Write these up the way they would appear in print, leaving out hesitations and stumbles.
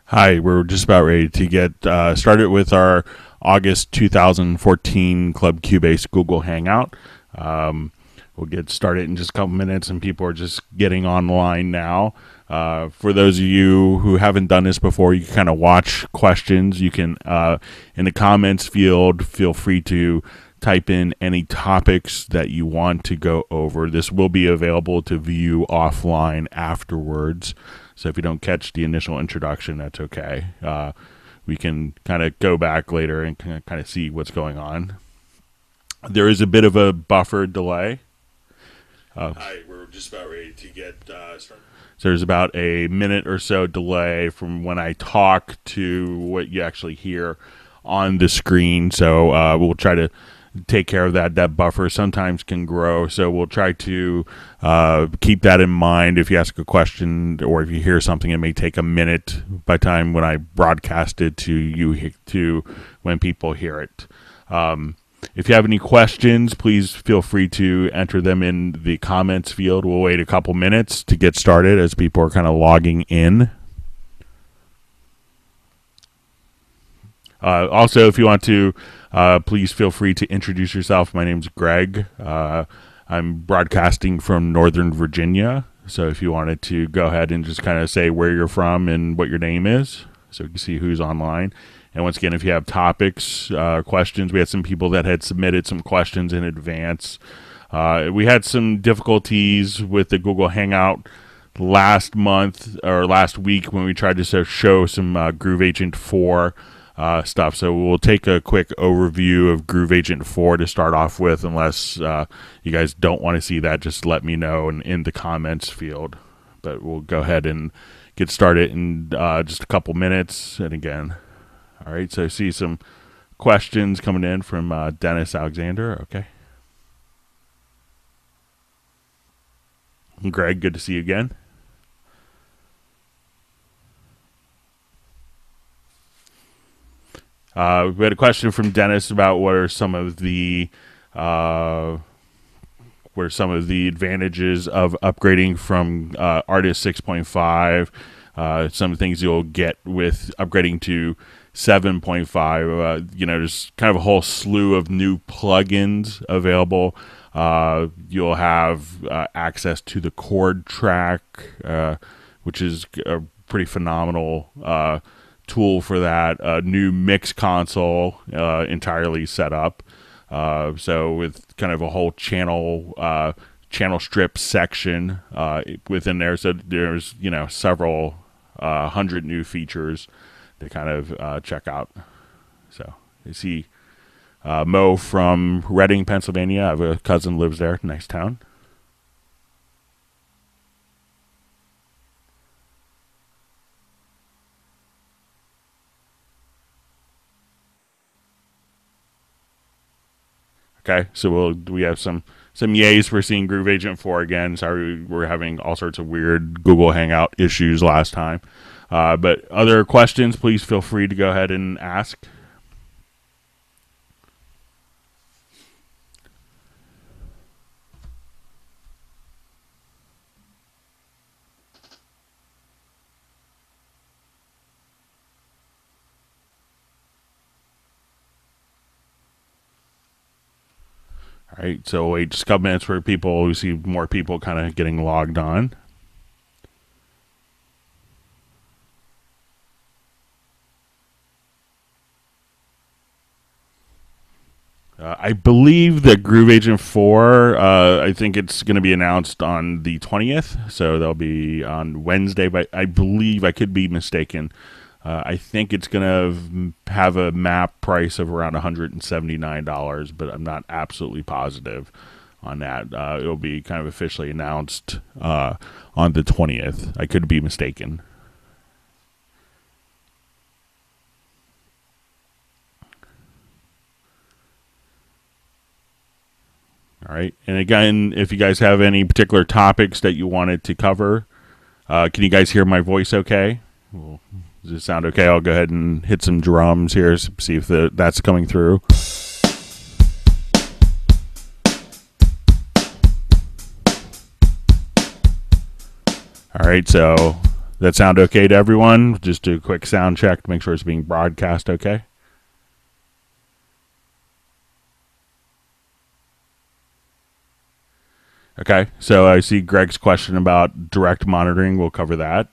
Hi, we're just about ready to get started with our August 2014 Club Cubase Google Hangout. We'll get started in just a couple minutes, and people are just getting online now. For those of you who haven't done this before, you can kind of watch questions. You can, in the comments field, feel free to type in any topics that you want to go over. This will be available to view offline afterwards. So if you don't catch the initial introduction, that's okay. We can kind of go back later and kind of see what's going on. There is a bit of a buffer delay. Hi, we're just about ready to get started. So there's about a minute or so delay from when I talk to what you actually hear on the screen. So we'll try to take care of that. That buffer sometimes can grow, so we'll try to keep that in mind. If you ask a question or if you hear something, it may take a minute by the time when I broadcast it to you to when people hear it. If you have any questions, please feel free to enter them in the comments field. We'll wait a couple minutes to get started as people are kind of logging in. Also, if you want to, please feel free to introduce yourself. My name's Greg. I'm broadcasting from Northern Virginia. So if you wanted to go ahead and just kind of say where you're from and what your name is, so you can see who's online. And once again, if you have topics, questions, we had some people that had submitted some questions in advance. We had some difficulties with the Google Hangout last month or last week when we tried to show some Groove Agent 4 stuff. So we'll take a quick overview of Groove Agent 4 to start off with. Unless you guys don't want to see that, just let me know in the comments field. But we'll go ahead and get started in just a couple minutes. And again, all right, so I see some questions coming in from Dennis Alexander. Okay. Greg, good to see you again. We had a question from Dennis about what are some of the advantages of upgrading from Artist 6.5. Some things you'll get with upgrading to 7.5. There's kind of a whole slew of new plugins available. You'll have access to the chord track, which is a pretty phenomenal tool for that. A new mix console entirely set up. So with kind of a whole channel strip section within there. So there's several hundred new features to kind of check out. So you see Mo from Reading, Pennsylvania. I have a cousin lives there. Nice town. Okay, so we have some yays for seeing Groove Agent 4 again. Sorry, we're having all sorts of weird Google Hangout issues last time. But other questions, please feel free to go ahead and ask. All right, so wait just a couple minutes for people. We see more people kind of getting logged on. I believe that Groove Agent 4, I think it's going to be announced on the 20th, so they'll be on Wednesday, but I believe, I could be mistaken, I think it's going to have a map price of around $179, but I'm not absolutely positive on that. It'll be kind of officially announced on the 20th. I could be mistaken. All right. And again, if you guys have any particular topics that you wanted to cover, can you guys hear my voice okay? Well, does it sound okay? I'll go ahead and hit some drums here, see if that's coming through. All right, so That sound okay to everyone? Just do a quick sound check to make sure it's being broadcast okay. Okay, so I see Greg's question about direct monitoring. We'll cover that.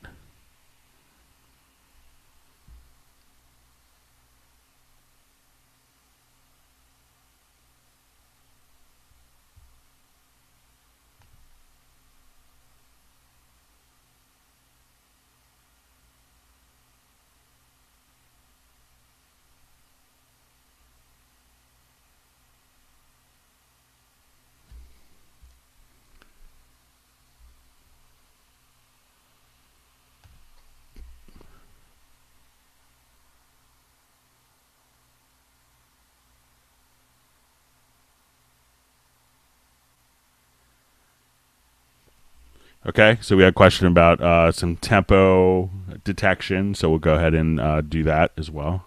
Okay, so we had a question about some tempo detection, so we'll go ahead and do that as well.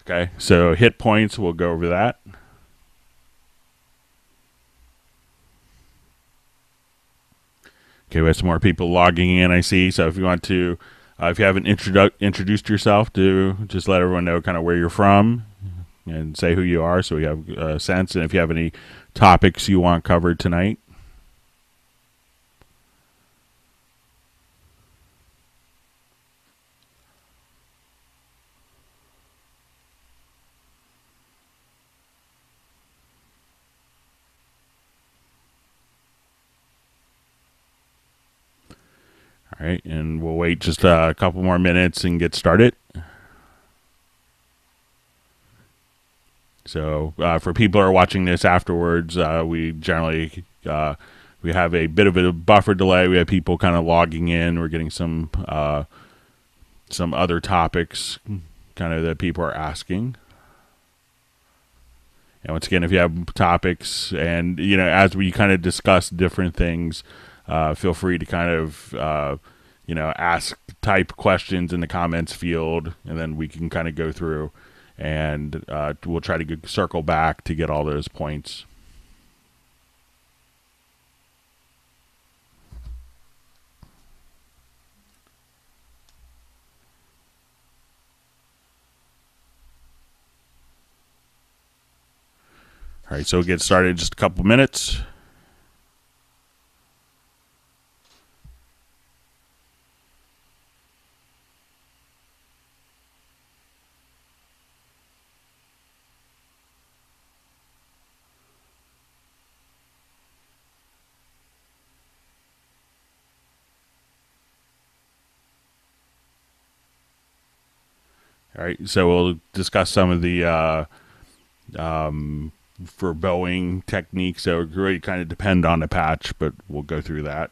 Okay, so hit points, we'll go over that. Okay, we have some more people logging in, I see. So if you want to, if you haven't introduced yourself, to just let everyone know kind of where you're from and say who you are so we have a sense. And if you have any topics you want covered tonight. All right, and we'll wait just a couple more minutes and get started. So for people who are watching this afterwards, we generally we have a bit of a buffer delay. We have people kind of logging in. We're getting some other topics kind of that people are asking. And once again, if you have topics and, you know, as we kind of discuss different things, feel free to kind of, you know, type questions in the comments field, and then we can kind of go through and we'll try to circle back to get all those points. All right, so we'll get started in just a couple minutes. All right, so we'll discuss some of the for bowing techniques. So it really kind of depend on the patch, but we'll go through that.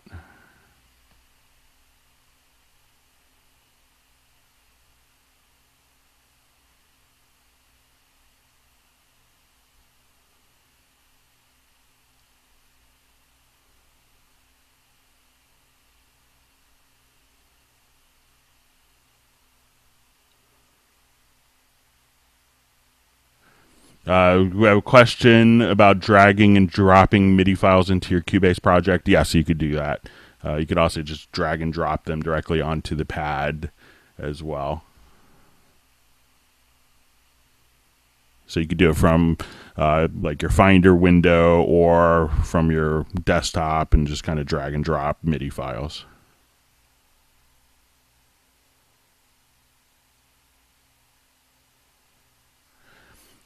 We have a question about dragging and dropping MIDI files into your Qbase project. Yes, you could do that. You could also just drag and drop them directly onto the pad as well. So you could do it from like your Finder window or from your desktop and just kind of drag and drop MIDI files.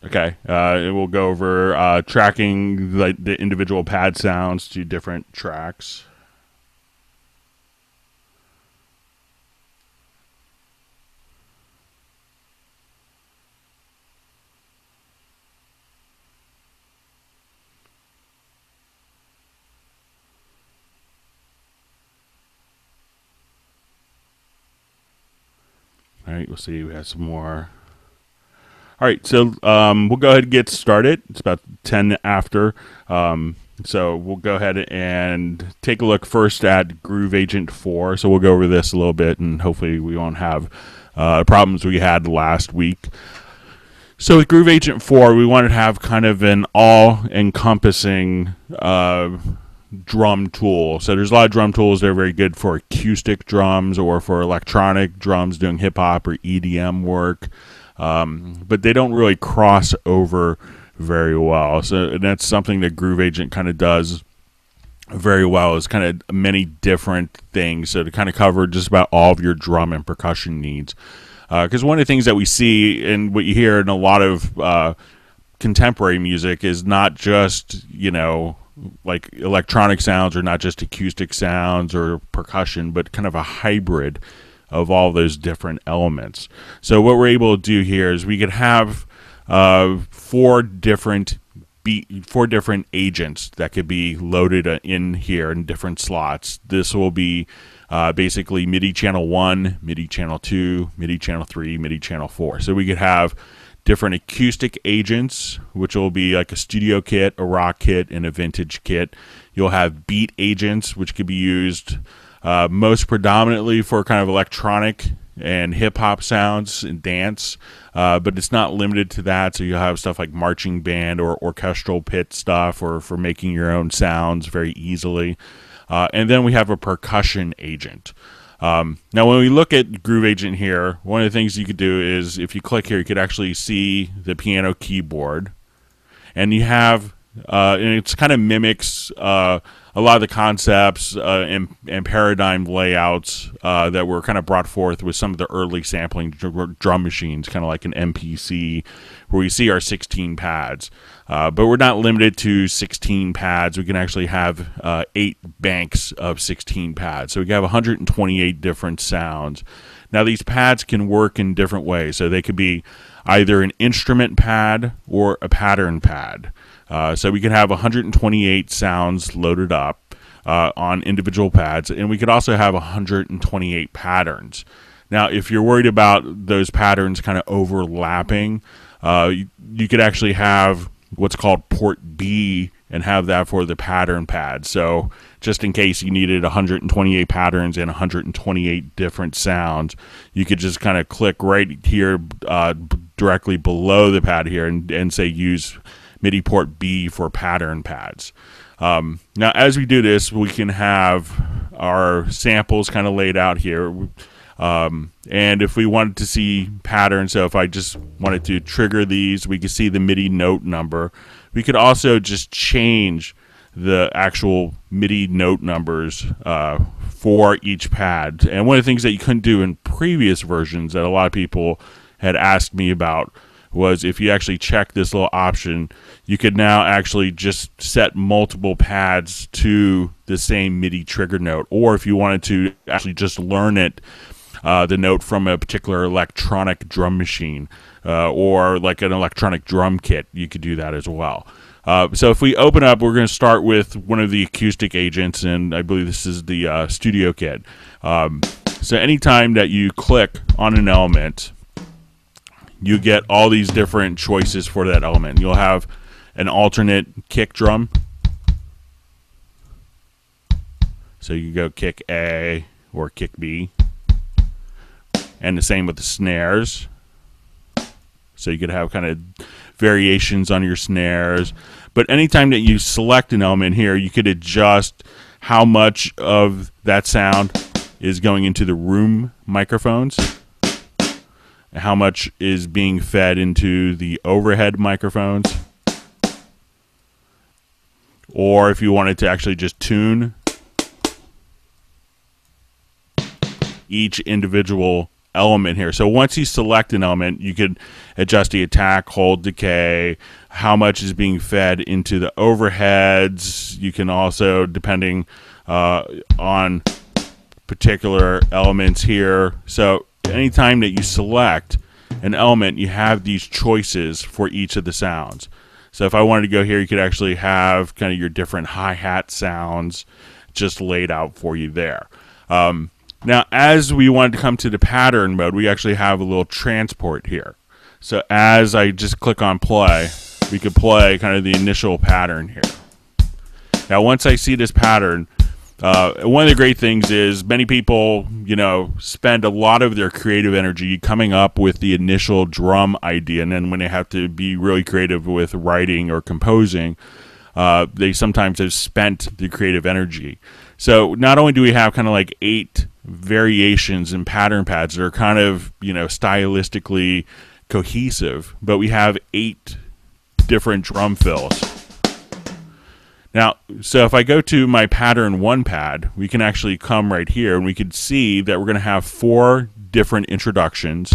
Okay, we'll go over tracking the individual pad sounds to different tracks. All right, we'll see. We have some more. All right, so we'll go ahead and get started. It's about 10 after. So we'll go ahead and take a look first at Groove Agent 4. So we'll go over this a little bit, and hopefully we won't have problems we had last week. So with Groove Agent 4, we wanted to have kind of an all-encompassing drum tool. So there's a lot of drum tools that are very good for acoustic drums or for electronic drums doing hip hop or EDM work, but they don't really cross over very well. So that's something that Groove Agent kind of does very well, is kind of many different things, so to kind of cover just about all of your drum and percussion needs. Because one of the things that we see and what you hear in a lot of contemporary music is not just, you know, like electronic sounds or not just acoustic sounds or percussion, but kind of a hybrid of all those different elements. So what we're able to do here is we could have four different agents that could be loaded in here in different slots. This will be basically MIDI channel 1, MIDI channel 2, MIDI channel 3, MIDI channel 4. So we could have different acoustic agents, which will be like a studio kit, a rock kit, and a vintage kit. You'll have beat agents, which could be used most predominantly for kind of electronic and hip-hop sounds and dance, but it's not limited to that. So you'll have stuff like marching band or orchestral pit stuff, or for making your own sounds very easily. And then we have a percussion agent. Now, when we look at Groove Agent here, one of the things you could do is, if you click here, you could actually see the piano keyboard, and you have, and it's kind of mimics a lot of the concepts and paradigm layouts that were kind of brought forth with some of the early sampling drum machines, kind of like an MPC, where we see our 16 pads. But we're not limited to 16 pads. We can actually have 8 banks of 16 pads. So we can have 128 different sounds. Now, these pads can work in different ways. So they could be either an instrument pad or a pattern pad. So we could have 128 sounds loaded up on individual pads, and we could also have 128 patterns. Now, if you're worried about those patterns kind of overlapping, you could actually have what's called port B and have that for the pattern pad. So just in case you needed 128 patterns and 128 different sounds, you could just kind of click right here directly below the pad here and say use MIDI port B for pattern pads. Now, as we do this, we can have our samples kind of laid out here. And if we wanted to see patterns, so if I just wanted to trigger these, we could see the MIDI note number. We could also just change the actual MIDI note numbers for each pad. And one of the things that you couldn't do in previous versions that a lot of people had asked me about was, if you actually check this little option, you could now actually just set multiple pads to the same MIDI trigger note. Or if you wanted to actually just learn it, the note from a particular electronic drum machine or like an electronic drum kit, you could do that as well. So if we open up, we're going to start with one of the acoustic agents, and I believe this is the studio kit. So anytime that you click on an element, you get all these different choices for that element. You'll have an alternate kick drum. So you go kick A or kick B. And the same with the snares. So you could have kind of variations on your snares. But anytime that you select an element here, you could adjust how much of that sound is going into the room microphones, how much is being fed into the overhead microphones, or if you wanted to actually just tune each individual element here. So once you select an element, you could adjust the attack, hold, decay, how much is being fed into the overheads. You can also, depending on particular elements here. So anytime that you select an element, you have these choices for each of the sounds. So if I wanted to go here, you could actually have kind of your different hi-hat sounds just laid out for you there. Now, as we wanted to come to the pattern mode, we actually have a little transport here. So as I just click on play, we could play kind of the initial pattern here. Now, once I see this pattern, one of the great things is many people, spend a lot of their creative energy coming up with the initial drum idea, and then when they have to be really creative with writing or composing, they sometimes have spent the creative energy. So not only do we have kind of like 8 variations and pattern pads that are kind of, stylistically cohesive, but we have 8 different drum fills. Now, so if I go to my pattern 1 pad, we can actually come right here and we can see that we're going to have 4 different introductions.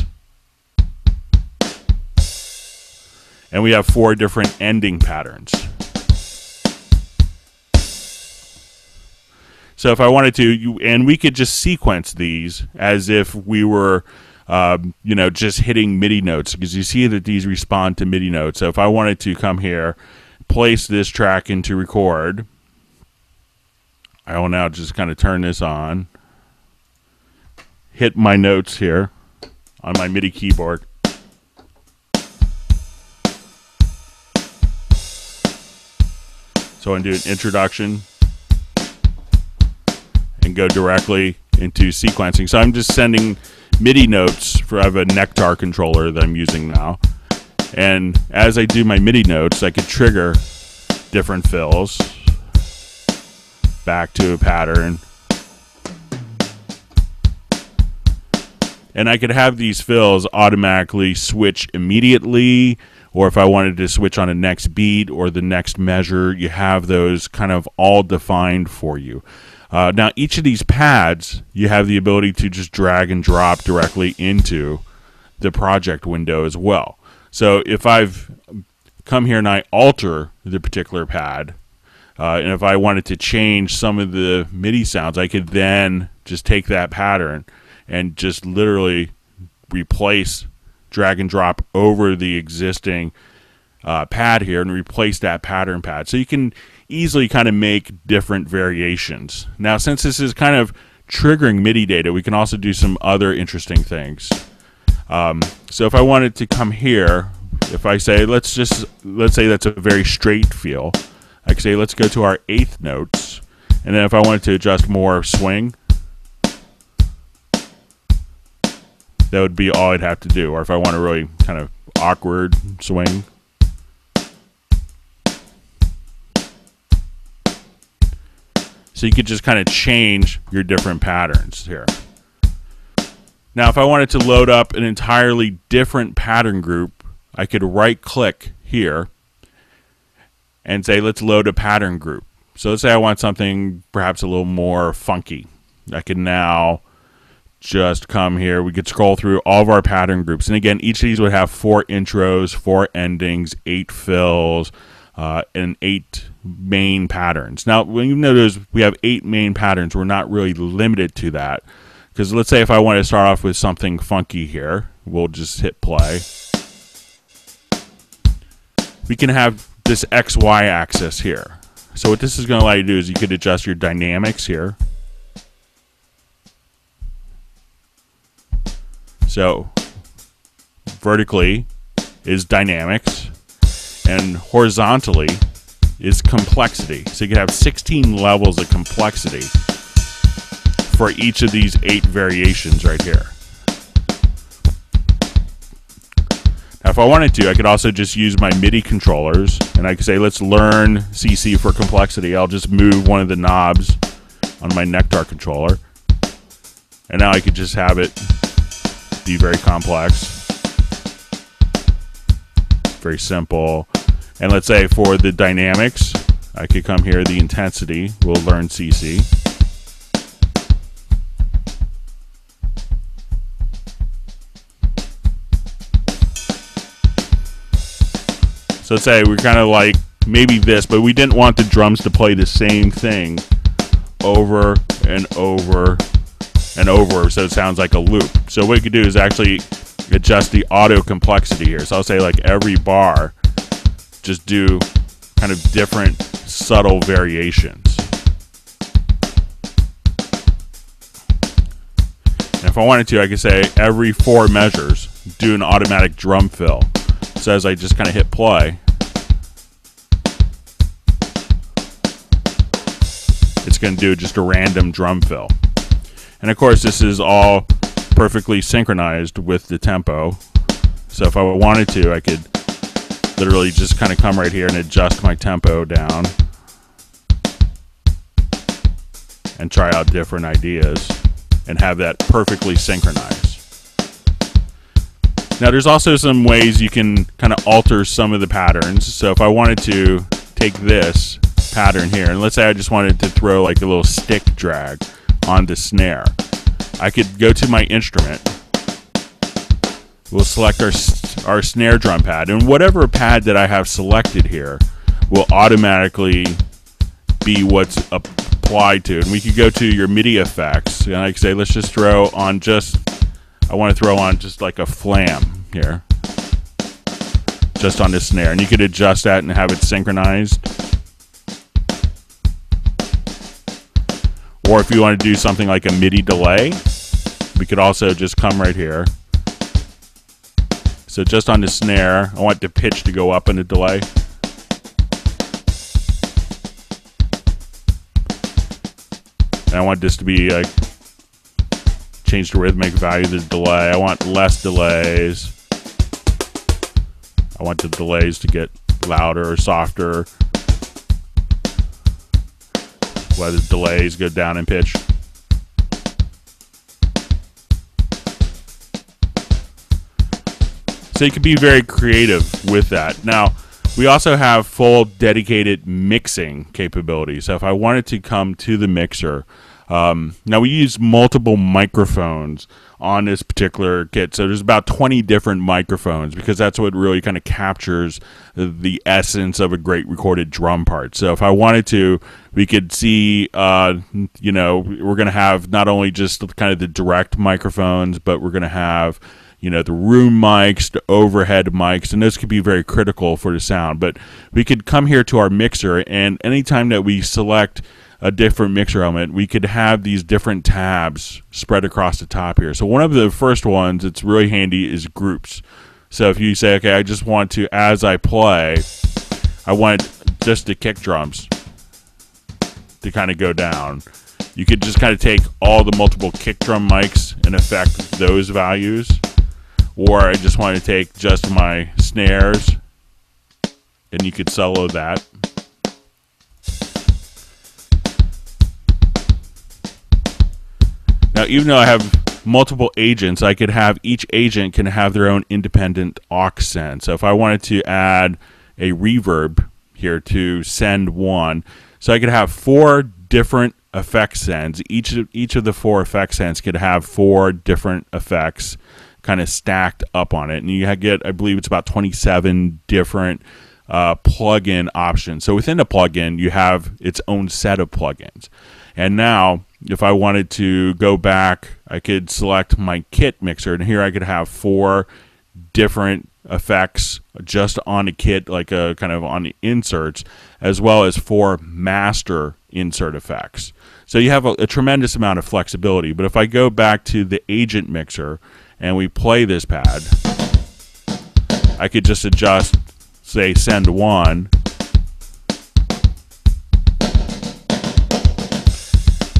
And we have 4 different ending patterns. So if I wanted to, and we could just sequence these as if we were, just hitting MIDI notes, because you see that these respond to MIDI notes. So if I wanted to come here, place this track into record, I will now just kind of turn this on, hit my notes here on my MIDI keyboard. So I'm going to do an introduction and go directly into sequencing. So I'm just sending MIDI notes I have a Nectar controller that I'm using now. And as I do my MIDI notes, I could trigger different fills back to a pattern. And I could have these fills automatically switch immediately, or if I wanted to switch on a next beat or the next measure, you have those kind of all defined for you. Now, each of these pads, you have the ability to just drag and drop directly into the project window as well. So if I've come here and I alter the particular pad, and if I wanted to change some of the MIDI sounds, I could then just take that pattern and just literally replace, drag and drop over the existing pad here and replace that pattern pad. So you can easily kind of make different variations. Now, since this is kind of triggering MIDI data, we can also do some other interesting things. So if I wanted to come here, if I say, let's say that's a very straight feel, I could say, let's go to our 8th notes. And then if I wanted to adjust more swing, that would be all I'd have to do. Or if I want a really kind of awkward swing, so you could just kind of change your different patterns here. Now, if I wanted to load up an entirely different pattern group, I could right-click here and say, let's load a pattern group. So let's say I want something perhaps a little more funky. I can now just come here. We could scroll through all of our pattern groups. And again, each of these would have 4 intros, 4 endings, 8 fills, and 8 main patterns. Now, when you notice we have 8 main patterns, we're not really limited to that. Because let's say if I want to start off with something funky here, we'll just hit play. We can have this XY axis here. So what this is going to allow you to do is you could adjust your dynamics here. So vertically is dynamics, and horizontally is complexity. So you can have 16 levels of complexity for each of these 8 variations right here. Now, if I wanted to, I could also just use my MIDI controllers, and I could say, let's learn CC for complexity. I'll just move one of the knobs on my Nectar controller, and now I could just have it be very complex, very simple. And let's say for the dynamics, I could come here, the intensity, we'll learn CC. So let's say we're kind of like maybe this, but we didn't want the drums to play the same thing over and over and over, so it sounds like a loop. So what you could do is actually adjust the auto complexity here. So I'll say like every bar, just do kind of different subtle variations. And if I wanted to, I could say every 4 measures, do an automatic drum fill. So as I just kind of hit play, it's going to do just a random drum fill. And of course, this is all perfectly synchronized with the tempo. So if I wanted to, I could literally just kind of come right here and adjust my tempo down and try out different ideas and have that perfectly synchronized. Now there's also some ways you can kind of alter some of the patterns. So if I wanted to take this pattern here, and let's say I just wanted to throw like a little stick drag on the snare, I could go to my instrument. We'll select our snare drum pad, and whatever pad that I have selected here will automatically be what's applied to. And we could go to your MIDI effects, and I could say, let's just throw on I want to throw on just like a flam here, just on this snare, and you could adjust that and have it synchronized. Or if you want to do something like a MIDI delay, we could also just come right here. So just on the snare, I want the pitch to go up in the delay. And I want this to be like, change the rhythmic value of the delay. I want less delays. I want the delays to get louder or softer. Whether the delays go down in pitch. So you can be very creative with that. Now, we also have full dedicated mixing capability. So if I wanted to come to the mixer, now we use multiple microphones on this particular kit. So there's about 20 different microphones because that's what really kind of captures the essence of a great recorded drum part. So if I wanted to, we could see, you know, we're going to have not only just kind of the direct microphones, but we're going to have, you know, the room mics, the overhead mics, and those could be very critical for the sound. But we could come here to our mixer, and anytime that we select a different mixer element, we could have these different tabs spread across the top here. So one of the first ones that's really handy is groups. So if you say, okay, I just want to, as I play, I want just the kick drums to kind of go down. You could just kind of take all the multiple kick drum mics and affect those values. Or I just want to take just my snares, and you could solo that. Now, even though I have multiple agents, I could have each agent can have their own independent aux send. So if I wanted to add a reverb here to send one, so I could have 4 different effect sends. Each of the 4 effect sends could have 4 different effects kind of stacked up on it, and you get, I believe it's about 27 different plugin options. So within the plugin, you have its own set of plugins. And now, if I wanted to go back, I could select my kit mixer, and here I could have 4 different effects just on the kit, like a kind of on the inserts, as well as 4 master insert effects. So you have a tremendous amount of flexibility. But if I go back to the agent mixer and we play this pad, I could just adjust, say, send 1,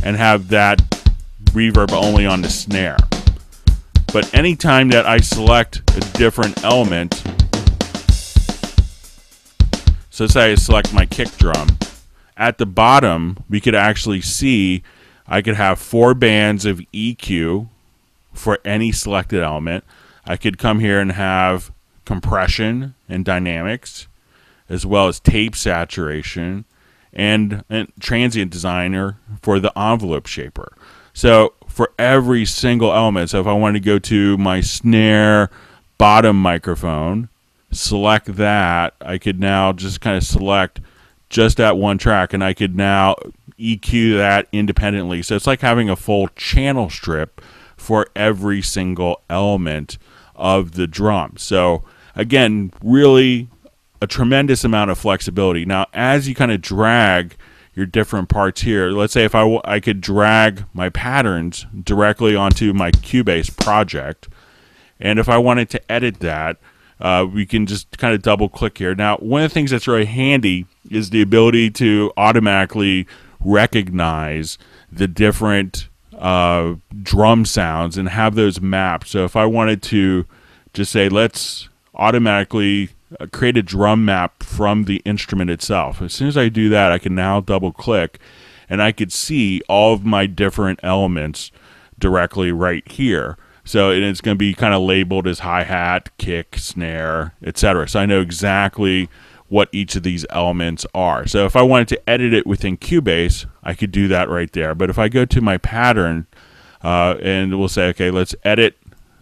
and have that reverb only on the snare. But anytime that I select a different element, so say I select my kick drum, at the bottom we could actually see I could have 4 bands of EQ for any selected element. I could come here and have compression and dynamics, as well as tape saturation, and transient designer for the envelope shaper. So for every single element, so if I wanted to go to my snare bottom microphone, select that, I could now just kind of select just that one track, and I could now EQ that independently. So it's like having a full channel strip for every single element of the drum. So again, really a tremendous amount of flexibility. Now, as you kind of drag your different parts here, let's say if I could drag my patterns directly onto my Qbase project, and if I wanted to edit that, we can just kind of double click here. Now, one of the things that's really handy is the ability to automatically recognize the different drum sounds and have those mapped. So if I wanted to just say, let's automatically create a drum map from the instrument itself. As soon as I do that, I can now double click and I could see all of my different elements directly right here. So it's going to be kind of labeled as hi-hat, kick, snare, etc. So I know exactly what each of these elements are. So if I wanted to edit it within Qbase, I could do that right there. But if I go to my pattern and we'll say, okay, let's edit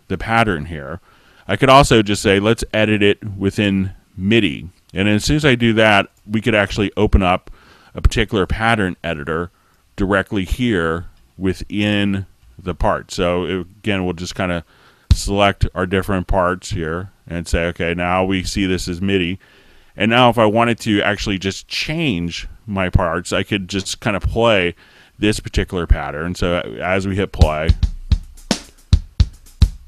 the pattern here. I could also just say, let's edit it within MIDI. And as soon as I do that, we could actually open up a particular pattern editor directly here within the part. So again, we'll just kind of select our different parts here and say, okay, now we see this as MIDI. And now if I wanted to actually just change my parts, I could just kind of play this particular pattern. So as we hit play,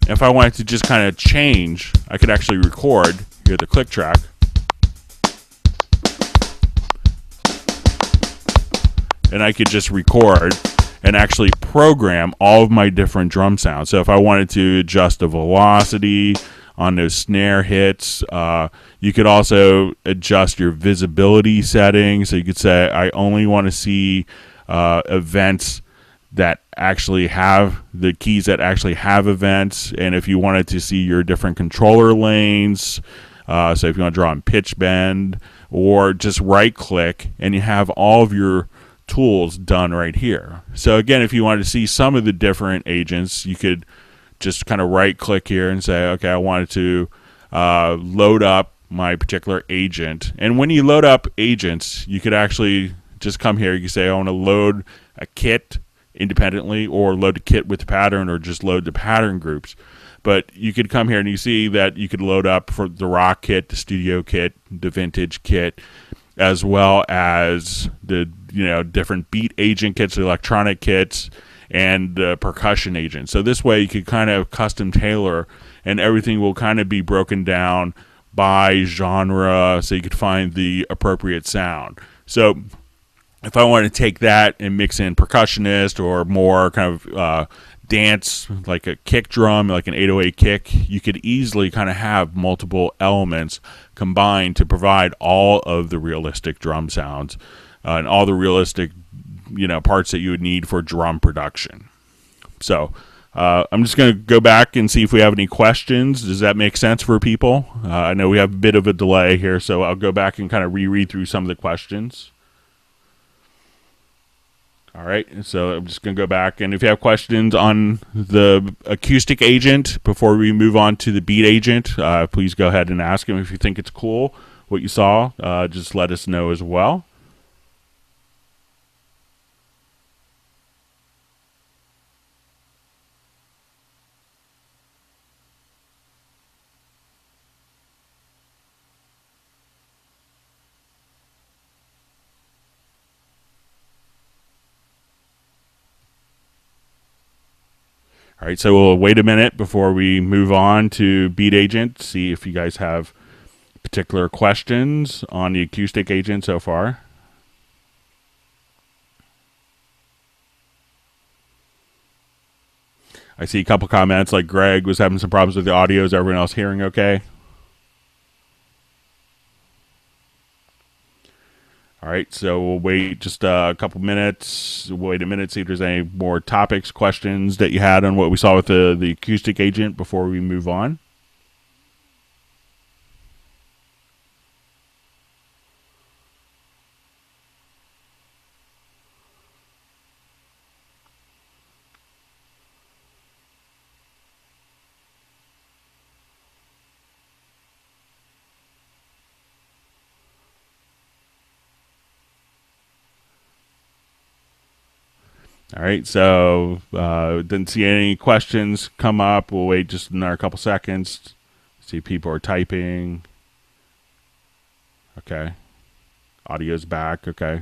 if I wanted to just kind of change, I could actually record here the click track. And I could just record and actually program all of my different drum sounds. So if I wanted to adjust the velocity on those snare hits, you could also adjust your visibility settings. So you could say, I only want to see events that actually have the keys that actually have events. And if you wanted to see your different controller lanes, so if you want to draw on pitch bend, or just right click and you have all of your tools done right here. So again, if you wanted to see some of the different agents, you could just kind of right click here and say, okay, I wanted to load up my particular agent. And when you load up agents, you could actually just come here. You can say, I want to load a kit independently, or load a kit with the pattern, or just load the pattern groups. But you could come here and you see that you could load up for the rock kit, the studio kit, the vintage kit, as well as the different beat agent kits, the electronic kits, and the percussion agent. So this way you could kind of custom tailor, and everything will kind of be broken down by genre, so you could find the appropriate sound. So if I want to take that and mix in percussionist or more kind of dance, like a kick drum, like an 808 kick, you could easily kind of have multiple elements combined to provide all of the realistic drum sounds and all the realistic parts that you would need for drum production. So I'm just going to go back and see if we have any questions. Does that make sense for people? I know we have a bit of a delay here, so I'll go back and kind of reread through some of the questions. All right, so I'm just going to go back, and if you have questions on the acoustic agent before we move on to the beat agent, please go ahead and ask them. If you think it's cool what you saw, just let us know as well. All right, so we'll wait a minute before we move on to Beat Agent, see if you guys have particular questions on the acoustic agent so far. I see a couple comments, like Greg was having some problems with the audio. Is everyone else hearing okay? All right, so we'll wait just a couple minutes. Wait a minute, see if there's any more topics, questions that you had on what we saw with the acoustic agent before we move on. All right, so didn't see any questions come up. We'll wait just another couple seconds. See if people are typing. Okay. Audio's back. Okay.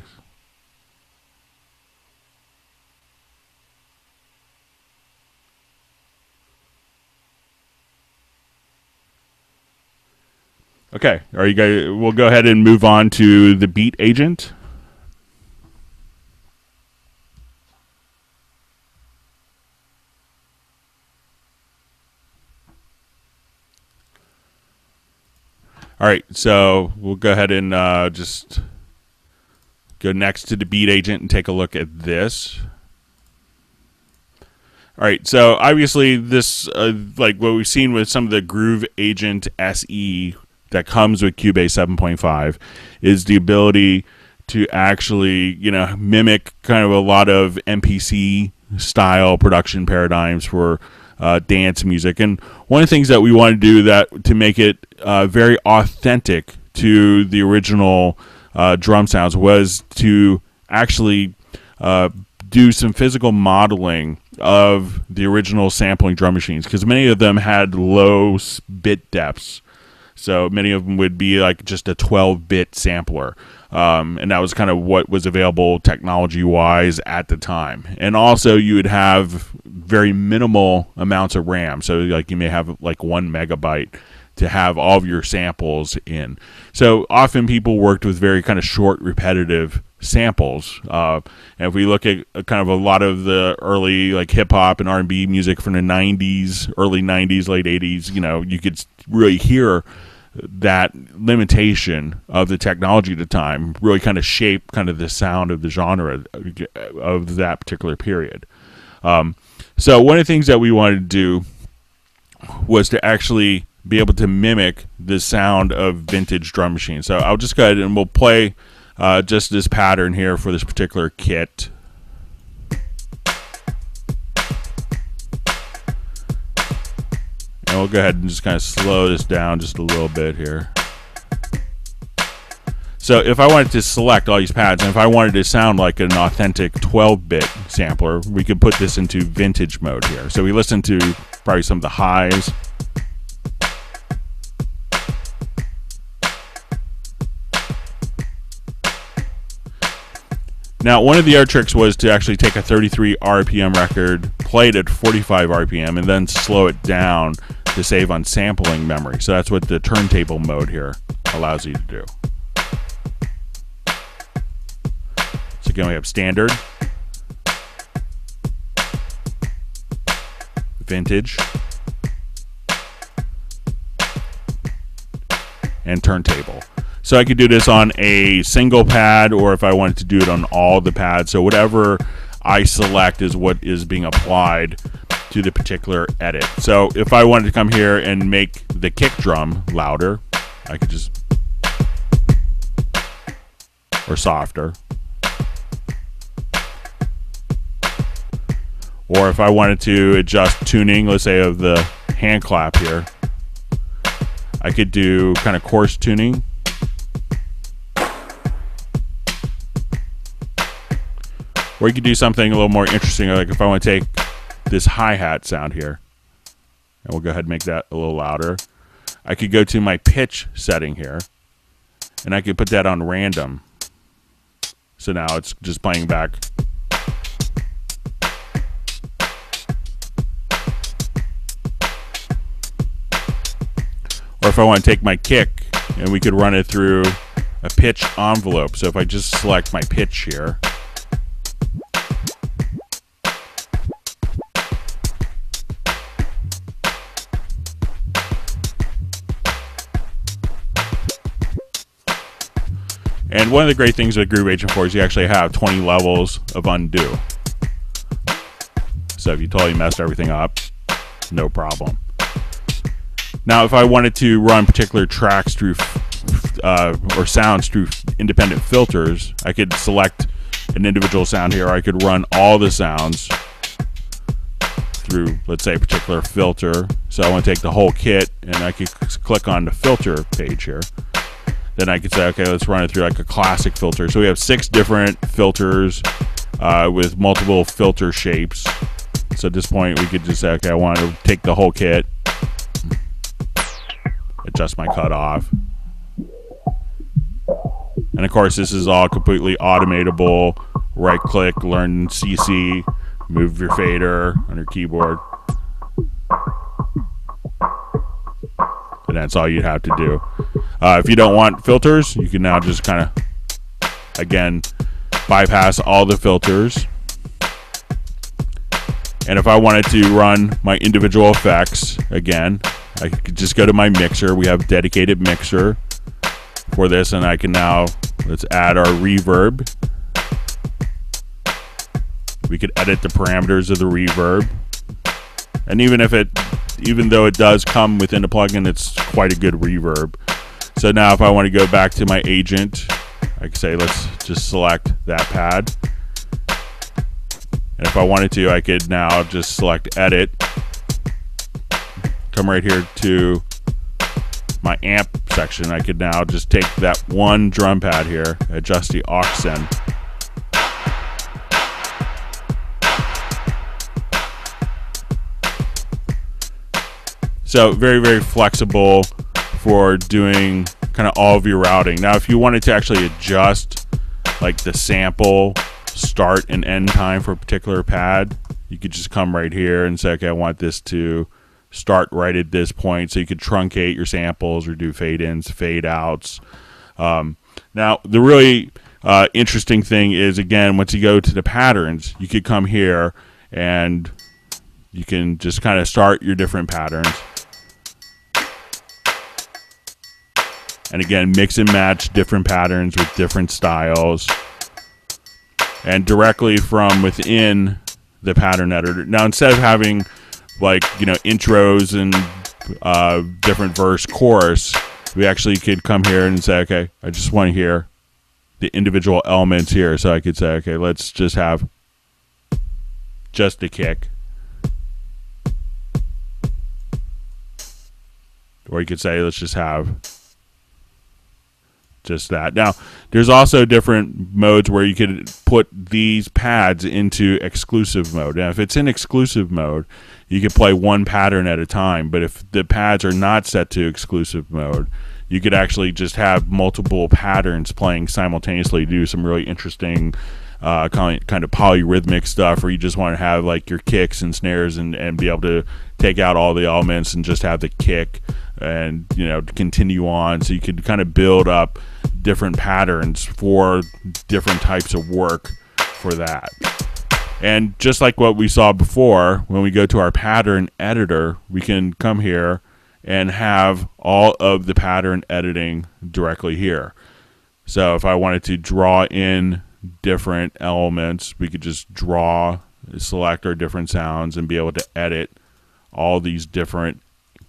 Okay. Are you guys? We'll go ahead and move on to the beat agent. All right, so we'll go ahead and just go next to the beat agent and take a look at this. All right, so obviously this, like what we've seen with some of the Groove Agent SE that comes with Qbase 7.5, is the ability to actually, mimic kind of a lot of MPC style production paradigms for dance music. And one of the things that we want to do that to make it very authentic to the original drum sounds was to actually do some physical modeling of the original sampling drum machines, because many of them had low bit depths. So many of them would be like just a 12-bit sampler. And that was kind of what was available technology-wise at the time. And also you would have very minimal amounts of RAM. So like you may have like 1 megabyte to have all of your samples in. So often people worked with very kind of short, repetitive samples. And if we look at kind of a lot of the early like hip hop and R&B music from the 90s, early 90s, late 80s, you could really hear that limitation of the technology at the time really kind of shape kind of the sound of the genre of that particular period. So one of the things that we wanted to do was to actually be able to mimic the sound of vintage drum machines. So I'll just go ahead and we'll play just this pattern here for this particular kit. And we'll go ahead and just kind of slow this down just a little bit here. So if I wanted to select all these pads, and if I wanted to sound like an authentic 12-bit sampler, we could put this into vintage mode here. So we listen to probably some of the highs. Now, one of the other tricks was to actually take a 33 RPM record, play it at 45 RPM, and then slow it down to save on sampling memory. So that's what the turntable mode here allows you to do. So again, we have standard, vintage, and turntable. So I could do this on a single pad, or if I wanted to do it on all the pads. So whatever I select is what is being applied to the particular edit. So if I wanted to come here and make the kick drum louder, I could just, or softer. Or if I wanted to adjust tuning, let's say of the hand clap here, I could do kind of coarse tuning. Or you could do something a little more interesting, like if I want to take this hi-hat sound here, and we'll go ahead and make that a little louder. I could go to my pitch setting here, and I could put that on random. So now it's just playing back. Or if I want to take my kick, and we could run it through a pitch envelope. So if I just select my pitch here, and one of the great things with Groove Agent 4 is you actually have 20 levels of undo. So if you totally messed everything up, no problem. Now, if I wanted to run particular tracks through, or sounds through independent filters, I could select an individual sound here. I could run all the sounds through, let's say, a particular filter. So I want to take the whole kit, and I could click on the filter page here. Then I could say, okay, let's run it through like a classic filter. So we have 6 different filters with multiple filter shapes. So at this point, we could just say, okay, I want to take the whole kit, adjust my cutoff. And of course, this is all completely automatable. Right click, learn CC, move your fader on your keyboard. And that's all you'd have to do. If you don't want filters, you can now just kind of, again, bypass all the filters. And if I wanted to run my individual effects, again, I could just go to my mixer. We have dedicated mixer for this, and I can now, let's add our reverb. We could edit the parameters of the reverb, and even though it does come within the plugin, it's quite a good reverb. So now if I want to go back to my agent, I can say let's just select that pad, and if I wanted to, I could now just select edit, come right here to my amp section. I could now just take that one drum pad here, adjust the aux send. So very, very flexible for doing kind of all of your routing. Now, if you wanted to actually adjust like the sample start and end time for a particular pad, you could just come right here and say, okay, I want this to start right at this point. So you could truncate your samples or do fade ins, fade outs. Now, the really interesting thing is, again, once you go to the patterns, you could come here and you can just kind of start your different patterns. And again, mix and match different patterns with different styles. And directly from within the pattern editor. Now, instead of having like, intros and different verse, chorus, we actually could come here and say, okay, I just want to hear the individual elements here. So I could say, okay, let's just have just the kick. Or you could say, let's just have just that. Now, there's also different modes where you could put these pads into exclusive mode. Now, if it's in exclusive mode, you can play one pattern at a time. But if the pads are not set to exclusive mode, you could actually just have multiple patterns playing simultaneously, do some really interesting kind of polyrhythmic stuff, or you just want to have like your kicks and snares and be able to take out all the elements and just have the kick and continue on. So you could kind of build up different patterns for different types of work for that. And just like what we saw before, when we go to our pattern editor, we can come here and have all of the pattern editing directly here. So if I wanted to draw in different elements, we could just select our different sounds and be able to edit all these different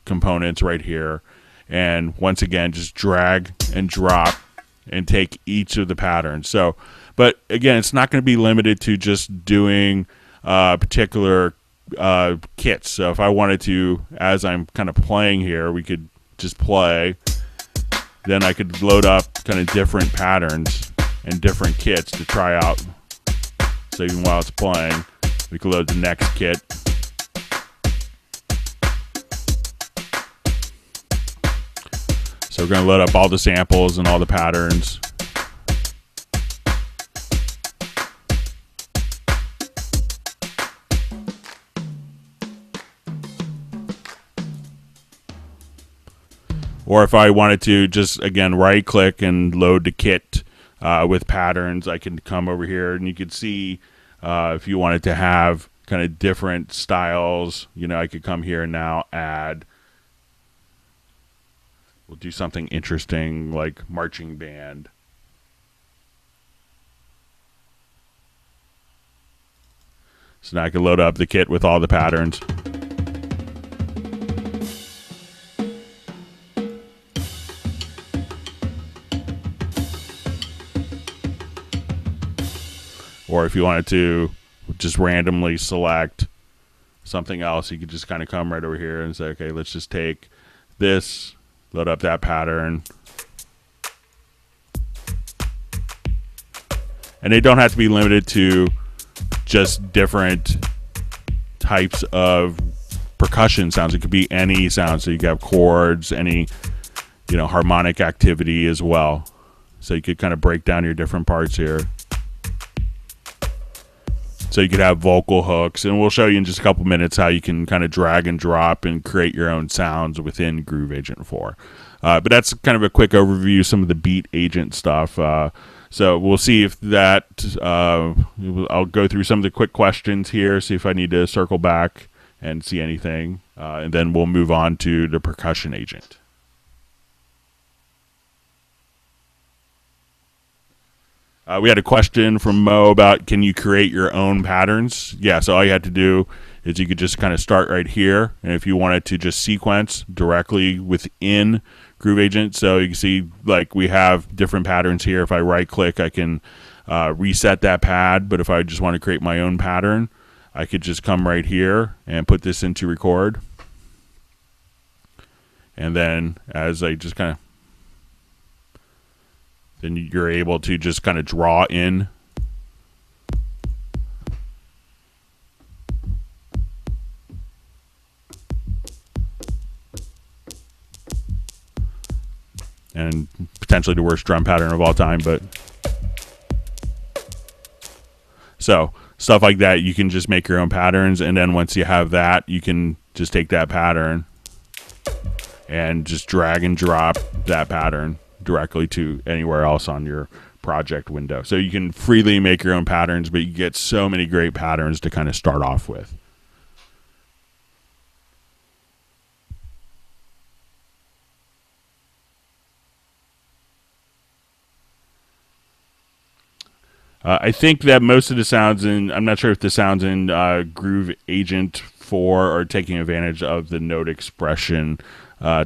components right here. And once again, just drag and drop and take each of the patterns. So, but again, it's not going to be limited to just doing particular kits. So if I wanted to, as I'm kind of playing here, we could just play. Then I could load up kind of different patterns and different kits to try out. So even while it's playing, we can load the next kit. So we're going to load up all the samples and all the patterns. Or if I wanted to just, again, right click and load the kit with patterns, I can come over here and you can see if you wanted to have kind of different styles, I could come here and now add. We'll do something interesting like marching band. So now I can load up the kit with all the patterns. Or if you wanted to just randomly select something else, you could just kind of come right over here and say, okay, let's just take this, load up that pattern. And they don't have to be limited to just different types of percussion sounds. It could be any sound. So you could have chords, any, harmonic activity as well. So you could kind of break down your different parts here. So you could have vocal hooks, and we'll show you in just a couple minutes how you can kind of drag and drop and create your own sounds within Groove Agent 4. But that's kind of a quick overview of some of the Beat Agent stuff. So we'll see if that, I'll go through some of the quick questions here, see if I need to circle back and see anything, and then we'll move on to the Percussion Agent. We had a question from Mo about, can you create your own patterns? Yeah, so all you had to do is you could just kind of start right here, and if you wanted to just sequence directly within Groove Agent, so you can see like we have different patterns here. If I right click, I can reset that pad, but if I just want to create my own pattern, I could just come right here and put this into record, and then as I just kind of, then you're able to just kind of draw in and potentially the worst drum pattern of all time, but so stuff like that, you can just make your own patterns, and then once you have that, you can just take that pattern and just drag and drop that pattern directly to anywhere else on your project window. So you can freely make your own patterns, but you get so many great patterns to kind of start off with. I think that most of the sounds in, I'm not sure if the sounds in Groove Agent 4 are taking advantage of the note expression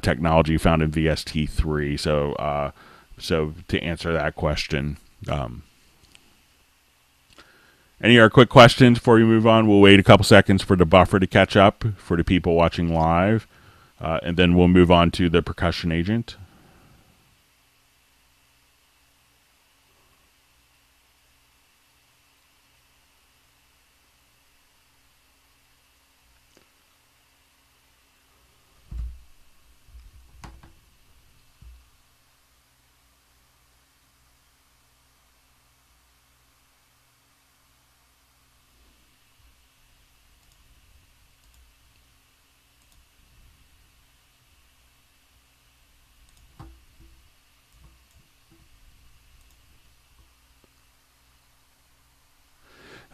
technology found in VST3. So to answer that question, any other quick questions before we move on? We'll wait a couple seconds for the buffer to catch up for the people watching live, and then we'll move on to the Percussion Agent.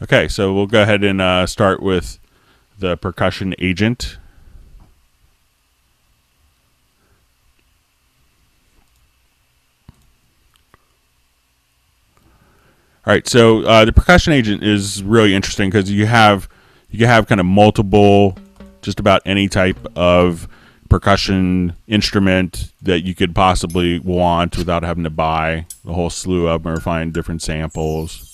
Okay, so we'll go ahead and start with the Percussion Agent. All right, so the Percussion Agent is really interesting because you can have kind of multiple, just about any type of percussion instrument that you could possibly want without having to buy a whole slew of them or find different samples.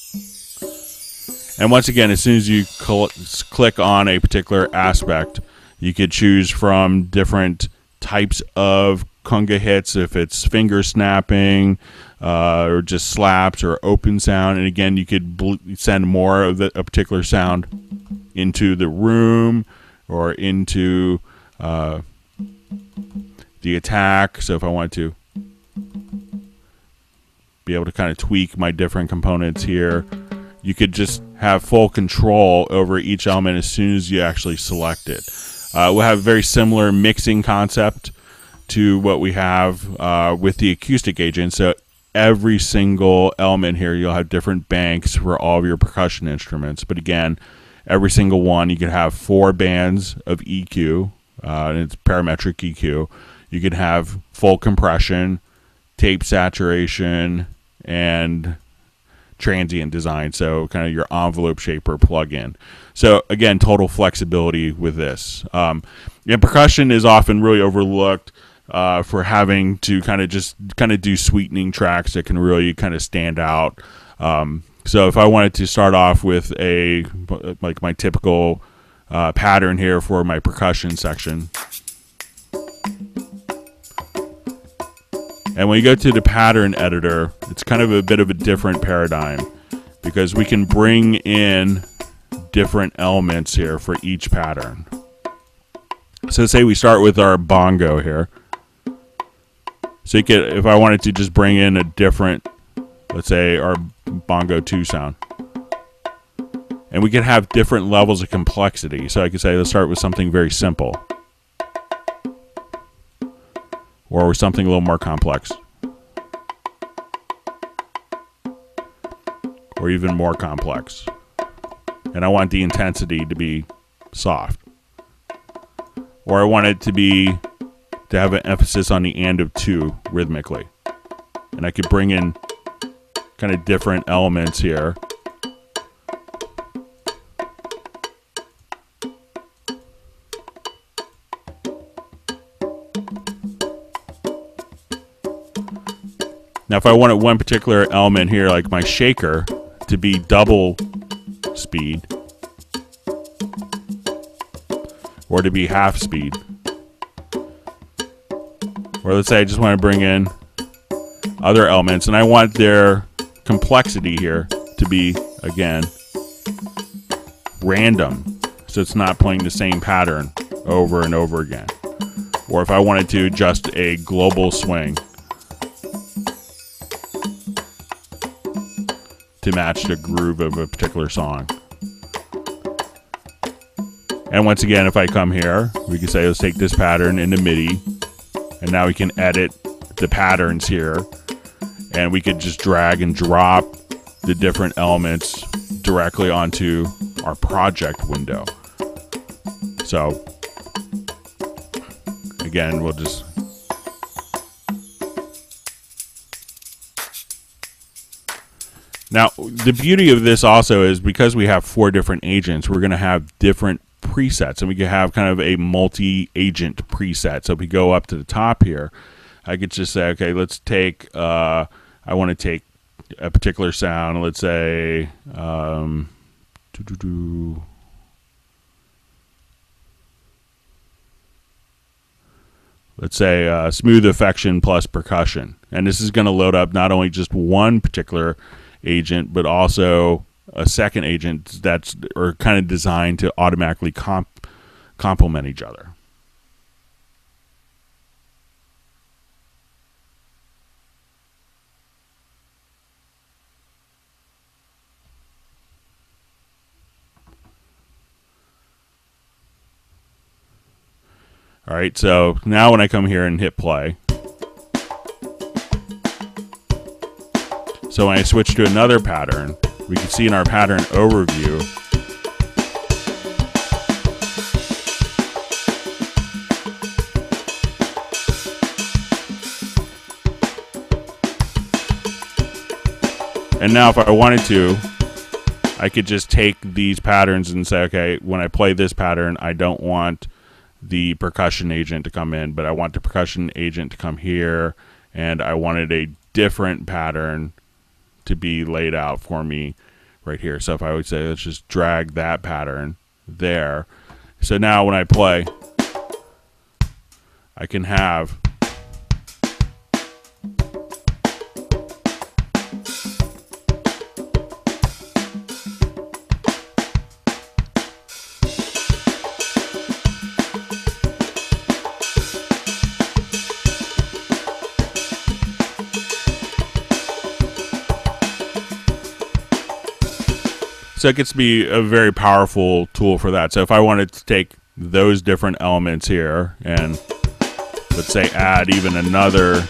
And once again, as soon as you click on a particular aspect, you could choose from different types of conga hits, if it's finger snapping, or just slaps or open sound. And again, you could send more of a particular sound into the room or into the attack. So if I want to be able to kind of tweak my different components here, you could just have full control over each element as soon as you actually select it. We'll have a very similar mixing concept to what we have with the acoustic agent. So every single element here, you'll have different banks for all of your percussion instruments. But again, every single one, you can have 4 bands of EQ, and it's parametric EQ. You can have full compression, tape saturation, and transient design, so kind of your envelope shaper plug-in. So again, total flexibility with this. And percussion is often really overlooked for having to kind of do sweetening tracks that can really kind of stand out. So if I wanted to start off with like my typical pattern here for my percussion section, and when you go to the pattern editor, it's kind of a bit of a different paradigm because we can bring in different elements here for each pattern. So say we start with our bongo here. So you could, if I wanted to just bring in a different, let's say our bongo 2 sound, and we could have different levels of complexity. So I could say, let's start with something very simple, or something a little more complex, or even more complex. And I want the intensity to be soft, or I want it to have an emphasis on the and of 2 rhythmically. And I could bring in kind of different elements here. Now, if I wanted one particular element here, like my shaker, to be double speed, or to be half speed, or let's say I just want to bring in other elements, and I want their complexity here to be, again, random, so it's not playing the same pattern over and over again. Or if I wanted to adjust a global swing to match the groove of a particular song. And once again, if I come here, we can say, let's take this pattern into MIDI, and now we can edit the patterns here, and we could just drag and drop the different elements directly onto our project window. So again, we'll just now, the beauty of this also is because we have 4 different agents, we're going to have different presets, and we can have kind of a multi-agent preset. So if we go up to the top here, I could just say, okay, let's take, I want to take a particular sound, let's say, let's say smooth affection plus percussion. And this is going to load up not only just one particular agent, but also a second agent that's kind of designed to automatically complement each other. All right, so now when I come here and hit play, so when I switch to another pattern, we can see in our pattern overview and now if I wanted to, I could just take these patterns and say, okay, when I play this pattern, I don't want the percussion agent to come in, but I want the percussion agent to come here, and I wanted a different pattern to be laid out for me right here. So if I would say, let's just drag that pattern there. So now when I play, I can have so it gets to be a very powerful tool for that. So if I wanted to take those different elements here and let's say add even another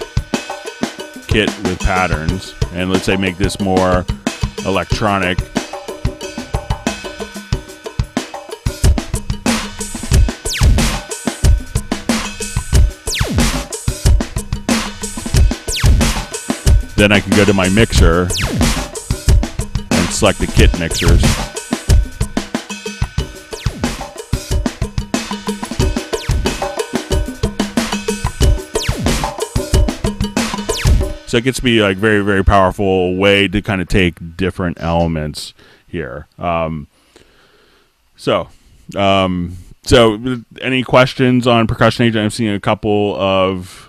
kit with patterns, and let's say make this more electronic, then I can go to my mixer and select the kit mixers. So it gets to be like very, very powerful way to kind of take different elements here. So any questions on Percussion Agent? I'm seeing a couple of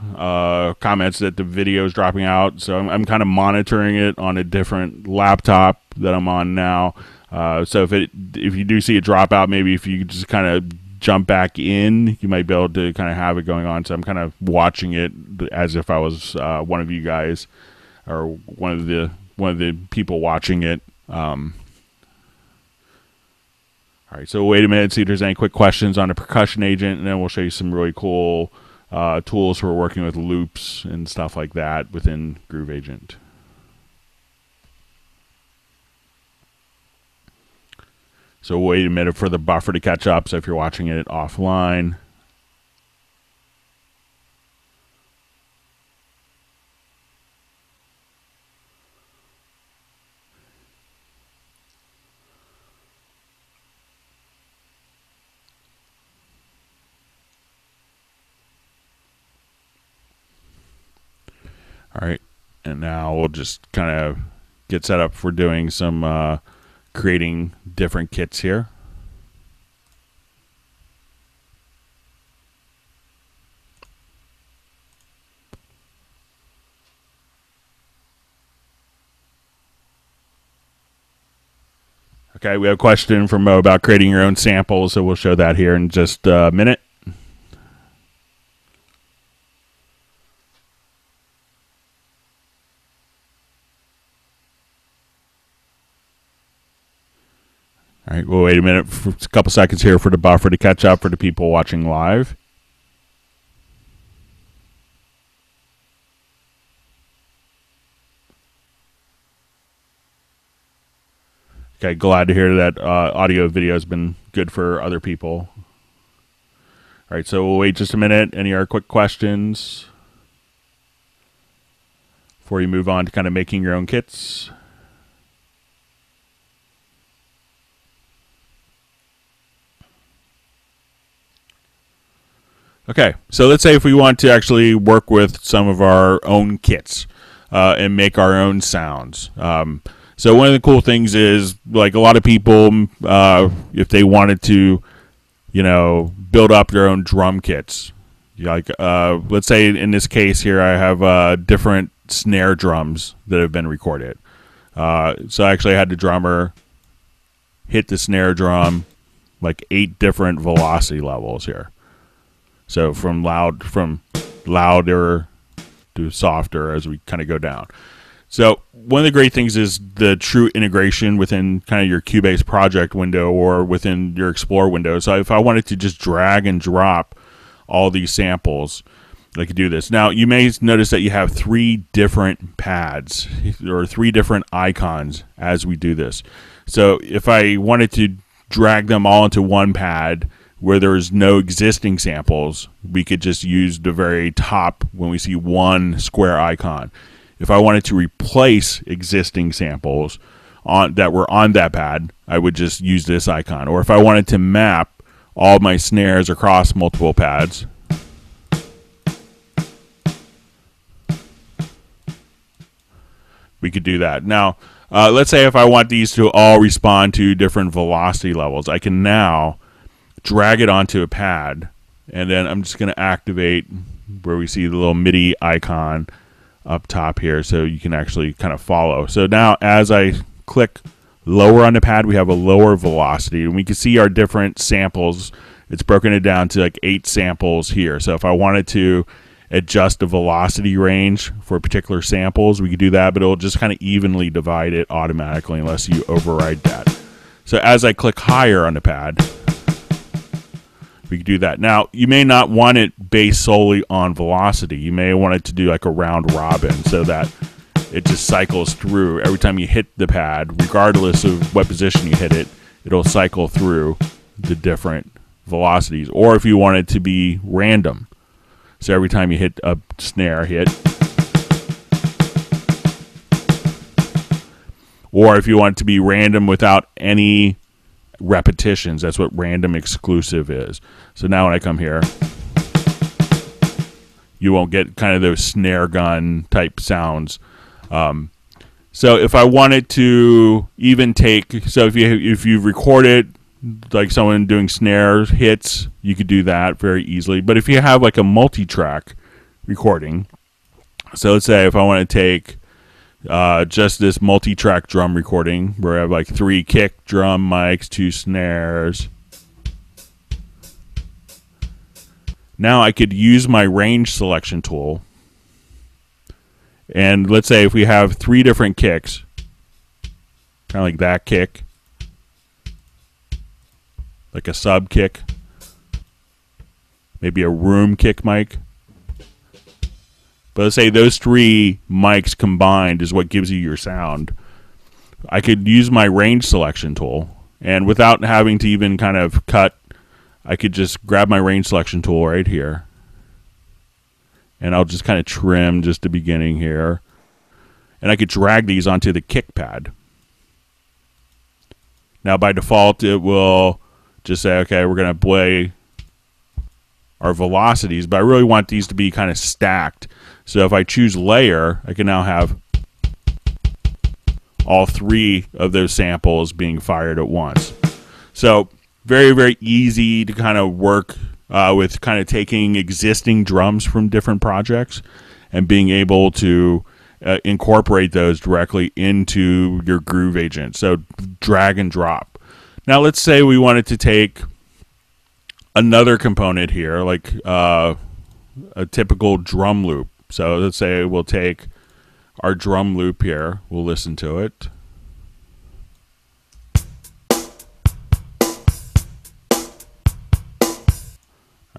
comments that the video is dropping out. So I'm kind of monitoring it on a different laptop that I'm on now. So if you do see it drop out, maybe if you just kind of jump back in, you might be able to kind of have it going on. So I'm kind of watching it as if I was one of you guys or one of the people watching it. All right, so wait a minute, see if there's any quick questions on the Percussion Agent, and then we'll show you some really cool tools for working with loops and stuff like that within Groove Agent. So wait a minute for the buffer to catch up, so if you're watching it offline. All right, and now we'll just kind of get set up for doing some creating different kits here. Okay, we have a question from Mo about creating your own samples, so we'll show that here in just a minute. All right, we'll wait a minute, for a couple seconds here for the buffer to catch up for the people watching live. Okay, glad to hear that audio video has been good for other people. All right, so we'll wait just a minute. Any other quick questions before you move on to kind of making your own kits? Okay, so let's say if we want to actually work with some of our own kits and make our own sounds. So one of the cool things is, like, a lot of people, if they wanted to, you know, build up their own drum kits. Like, let's say in this case here, I have different snare drums that have been recorded. So actually I had the drummer hit the snare drum like 8 different velocity levels here. So from louder to softer as we kind of go down. So one of the great things is the true integration within kind of your Qbase project window or within your Explore window. So if I wanted to just drag and drop all these samples, I could do this. Now you may notice that you have 3 different pads or 3 different icons as we do this. So if I wanted to drag them all into one pad where there's no existing samples, we could just use the very top when we see one square icon. If I wanted to replace existing samples that were on that pad, I would just use this icon. Or if I wanted to map all my snares across multiple pads, we could do that. Now, let's say if I want these to all respond to different velocity levels, I can now drag it onto a pad, and then I'm just going to activate where we see the little MIDI icon up top here so you can actually kind of follow. So now as I click lower on the pad, we have a lower velocity, and we can see our different samples. It's broken it down to like 8 samples here. So if I wanted to adjust the velocity range for particular samples, we could do that, but it'll just kind of evenly divide it automatically unless you override that. So as I click higher on the pad, we can do that. Now, you may not want it based solely on velocity. You may want it to do like a round robin so that it just cycles through. Every time you hit the pad, regardless of what position you hit it, it'll cycle through the different velocities. Or if you want it to be random, so every time you hit a snare hit, or if you want it to be random without any repetitions, that's what random exclusive is. So now when I come here, you won't get kind of those snare gun type sounds. So if I wanted to even take, so if you recorded like someone doing snare hits, you could do that very easily. But if you have like a multi-track recording, so let's say if I want to take just this multi-track drum recording where I have like 3 kick drum mics, 2 snares. Now I could use my range selection tool, and let's say if we have 3 different kicks, kind of like that kick, like a sub kick, maybe a room kick mic. But let's say those 3 mics combined is what gives you your sound. I could use my range selection tool, and without having to even kind of cut, I could just grab my range selection tool right here, and I'll just kind of trim just the beginning here, and I could drag these onto the kick pad. Now by default it will just say, okay, we're going to play our velocities, but I really want these to be kind of stacked. So if I choose layer, I can now have all three of those samples being fired at once. So very, very easy to kind of work with kind of taking existing drums from different projects and being able to incorporate those directly into your groove agent. So drag and drop. Now let's say we wanted to take another component here, like a typical drum loop. So let's say we'll take our drum loop here. We'll listen to it.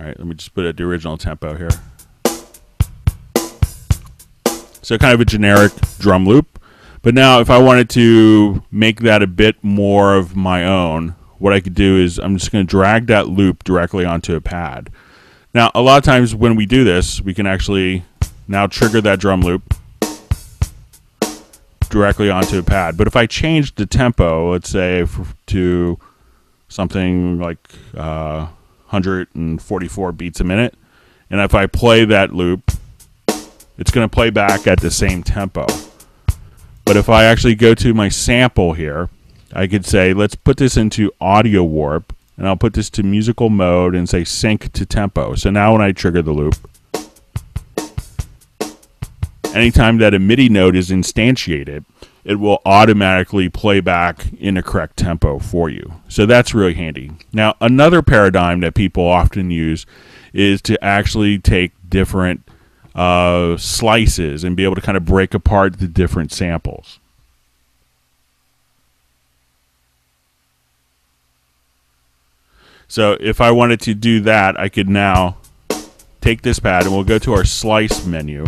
All right, let me just put it at the original tempo here. So kind of a generic drum loop. But now if I wanted to make that a bit more of my own, what I could do is I'm just going to drag that loop directly onto a pad. Now, a lot of times when we do this, we can actually now trigger that drum loop directly onto a pad. But if I change the tempo, let's say to something like 144 beats a minute, and if I play that loop, it's going to play back at the same tempo. But if I actually go to my sample here, I could say, let's put this into audio warp, and I'll put this to musical mode and say sync to tempo. So now when I trigger the loop, anytime that a MIDI note is instantiated, it will automatically play back in the correct tempo for you. So that's really handy. Now, another paradigm that people often use is to actually take different slices and be able to kind of break apart the different samples. So if I wanted to do that, I could now take this pad and we'll go to our slice menu,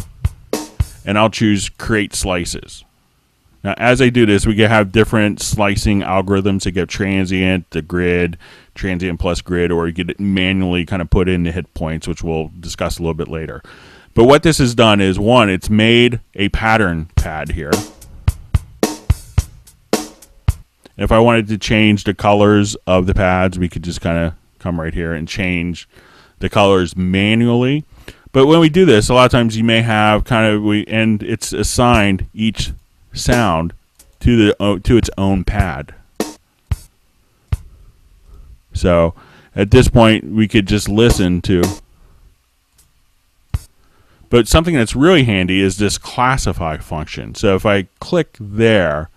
and I'll choose create slices. Now as I do this, we can have different slicing algorithms to get transient, the grid, transient plus grid, or you could manually kind of put in the hit points, which we'll discuss a little bit later. But what this has done is, one, it's made a pattern pad here. If I wanted to change the colors of the pads, we could just kind of come right here and change the colors manually. But when we do this, a lot of times you may have and it's assigned each sound to its own pad. So at this point, we could just listen to. But something that's really handy is this classify function. So if I click there,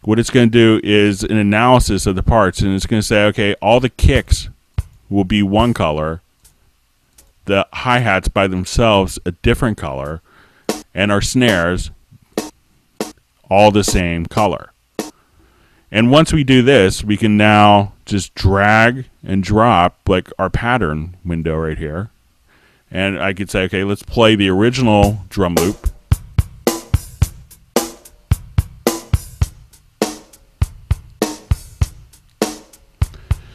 what it's going to do is an analysis of the parts, and it's going to say, okay, all the kicks will be one color, the hi-hats by themselves a different color, and our snares all the same color. And once we do this, we can now just drag and drop like our pattern window right here. And I could say, okay, let's play the original drum loop.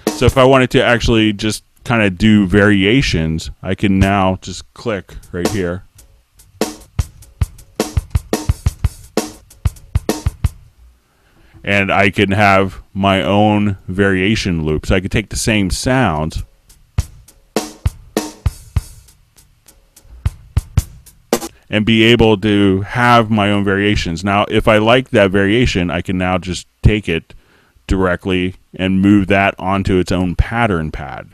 So if I wanted to actually just kind of do variations, I can now just click right here. And I can have my own variation loop. So I could take the same sounds and be able to have my own variations. Now, if I like that variation, I can now just take it directly and move that onto its own pattern pad.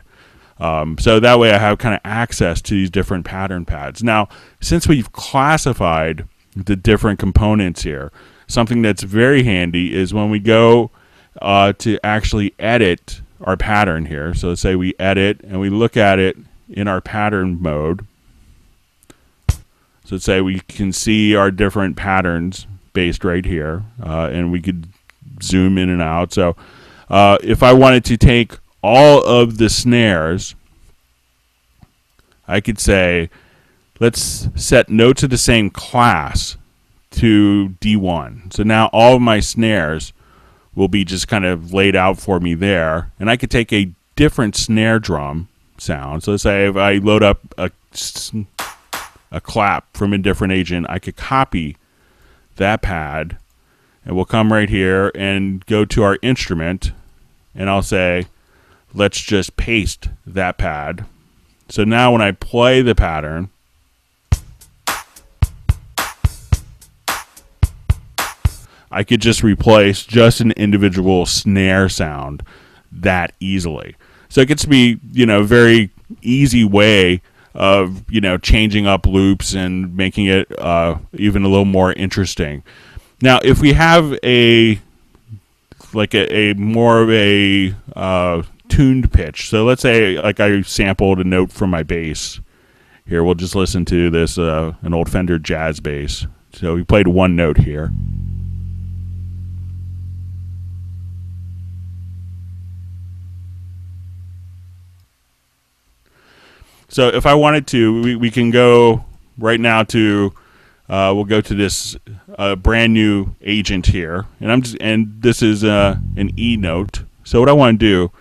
So that way I have kind of access to these different pattern pads. Now, since we've classified the different components here, something that's very handy is when we go to actually edit our pattern here. So let's say we edit and we look at it in our pattern mode. So let's say we can see our different patterns based right here, and we could zoom in and out. So if I wanted to take all of the snares, I could say, let's set notes of the same class to D1. So now all of my snares will be just kind of laid out for me there. And I could take a different snare drum sound. So let's say if I load up a clap from a different agent, I could copy that pad, and we'll come right here and go to our instrument, and I'll say, let's just paste that pad So now when I play the pattern, I could just replace just an individual snare sound that easily. So it gets to be, a very easy way of, changing up loops and making it even a little more interesting. Now, if we have a more of a tuned pitch, so let's say like I sampled a note from my bass. Here, we'll just listen to this, an old Fender jazz bass. So we played one note here. So if I wanted to, we can go right now to, we'll go to this brand new agent here, and this is an E note. So what I want to do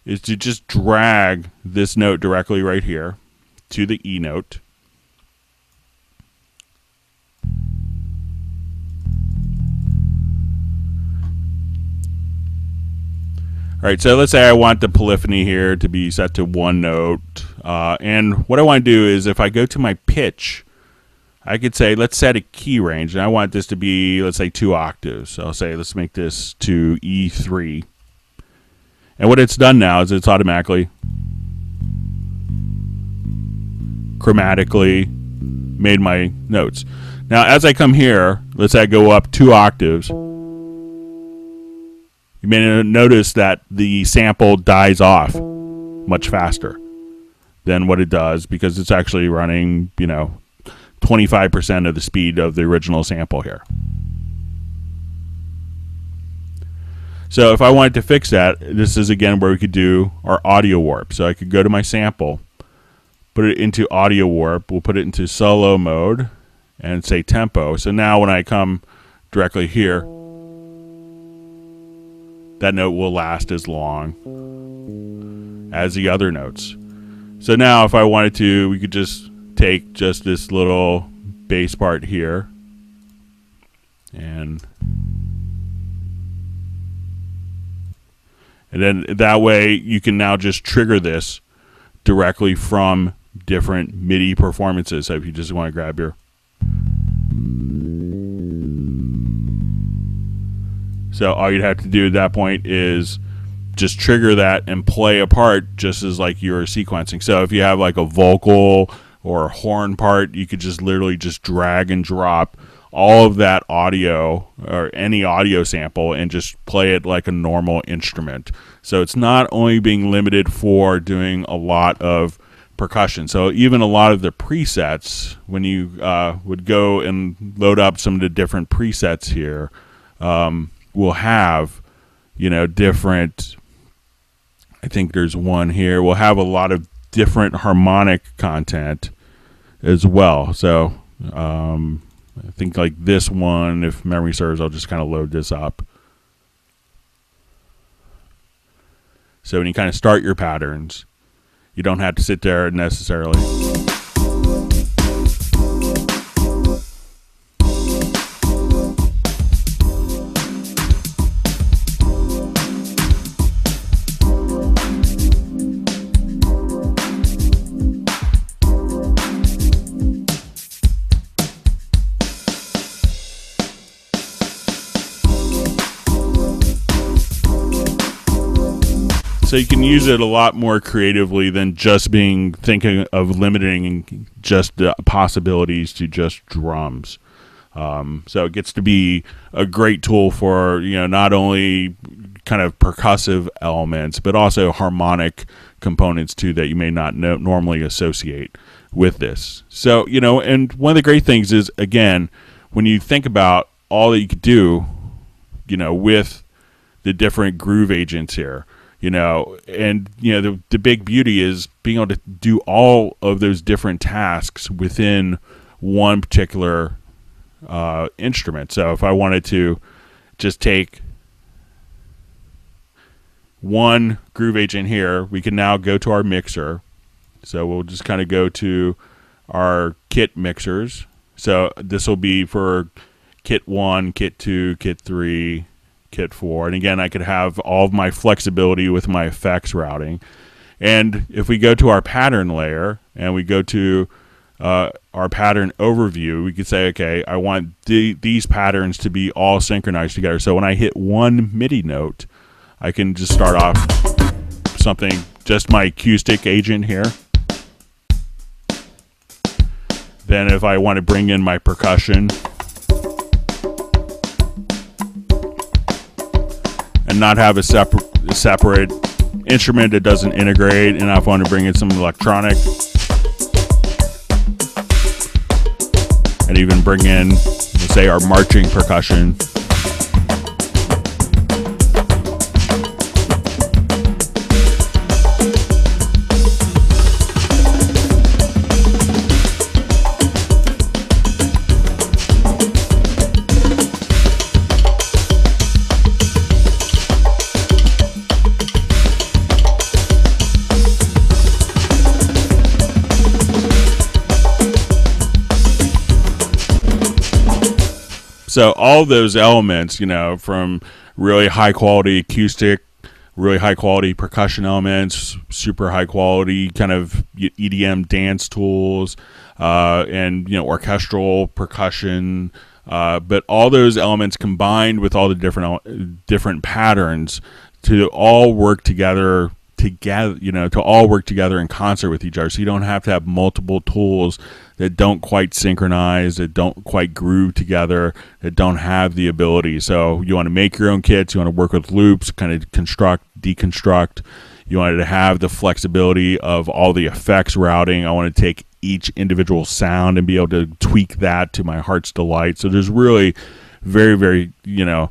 is to just drag this note directly right here to the E note. All right, so let's say I want the polyphony here to be set to one note. And what I want to do is if I go to my pitch, I could say, let's set a key range. And I want this to be, let's say, 2 octaves. So I'll say, let's make this to E3. And what it's done now is it's automatically, chromatically made my notes. Now, as I come here, let's say I go up 2 octaves. You may notice that the sample dies off much faster than what it does because it's actually running, 25% of the speed of the original sample here. So if I wanted to fix that, this is again where we could do our audio warp. So I could go to my sample, put it into audio warp. We'll put it into solo mode and say tempo. So now when I come directly here, that note will last as long as the other notes. So now if I wanted to, we could just take just this little bass part here and then that way you can now just trigger this directly from different MIDI performances. So if you just want to grab your, so all you'd have to do at that point is just trigger that and play a part just as like you're sequencing. So if you have like a vocal or a horn part, you could just literally just drag and drop all of that audio or any audio sample and just play it like a normal instrument. So it's not only being limited for doing a lot of percussion. So even a lot of the presets, when you would go and load up some of the different presets here, will have, different, I think there's one here, we'll have a lot of different harmonic content as well. So I think like this one, if memory serves, I'll just kind of load this up. So when you kind of start your patterns, you don't have to sit there necessarily. So you can use it a lot more creatively than just thinking of limiting just the possibilities to just drums. So it gets to be a great tool for, not only kind of percussive elements, but also harmonic components too that you may not normally associate with this. So, and one of the great things is, again, when you think about all that you could do, with the different groove agents here, the big beauty is being able to do all of those different tasks within one particular instrument. So if I wanted to just take one groove agent here, we can now go to our mixer. So we'll just kind of go to our kit mixers. So this will be for kit 1, kit 2, kit 3, kit 4, and again I could have all of my flexibility with my effects routing, And if we go to our pattern layer and we go to our pattern overview, we could say, okay, I want these patterns to be all synchronized together. So when I hit one MIDI note, I can just start off something, just my acoustic agent here. Then if I want to bring in my percussion and not have a separate instrument that doesn't integrate, and I want to bring in some electronic, and even bring in, let's say, our marching percussion. So all those elements, you know, from really high quality acoustic, really high quality percussion elements, super high quality kind of EDM dance tools, and, you know, orchestral percussion, but all those elements combined with all the different patterns to all work together, you know, to all work together in concert with each other. So you don't have to have multiple tools that don't quite synchronize, that don't quite groove together, that don't have the ability. So you want to make your own kits, you want to work with loops, kind of construct, deconstruct. You want to have the flexibility of all the effects routing. I want to take each individual sound and be able to tweak that to my heart's delight. So there's really very, you know,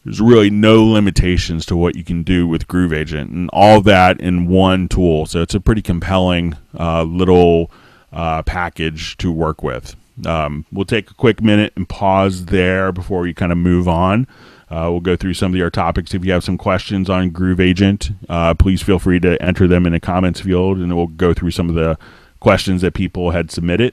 there's really no limitations to what you can do with Groove Agent, and all that in one tool. So it's a pretty compelling little package to work with. We'll take a quick minute and pause there before we kind of move on. We'll go through some of your topics. If you have some questions on Groove Agent, please feel free to enter them in the comments field, and we'll go through some of the questions that people had submitted.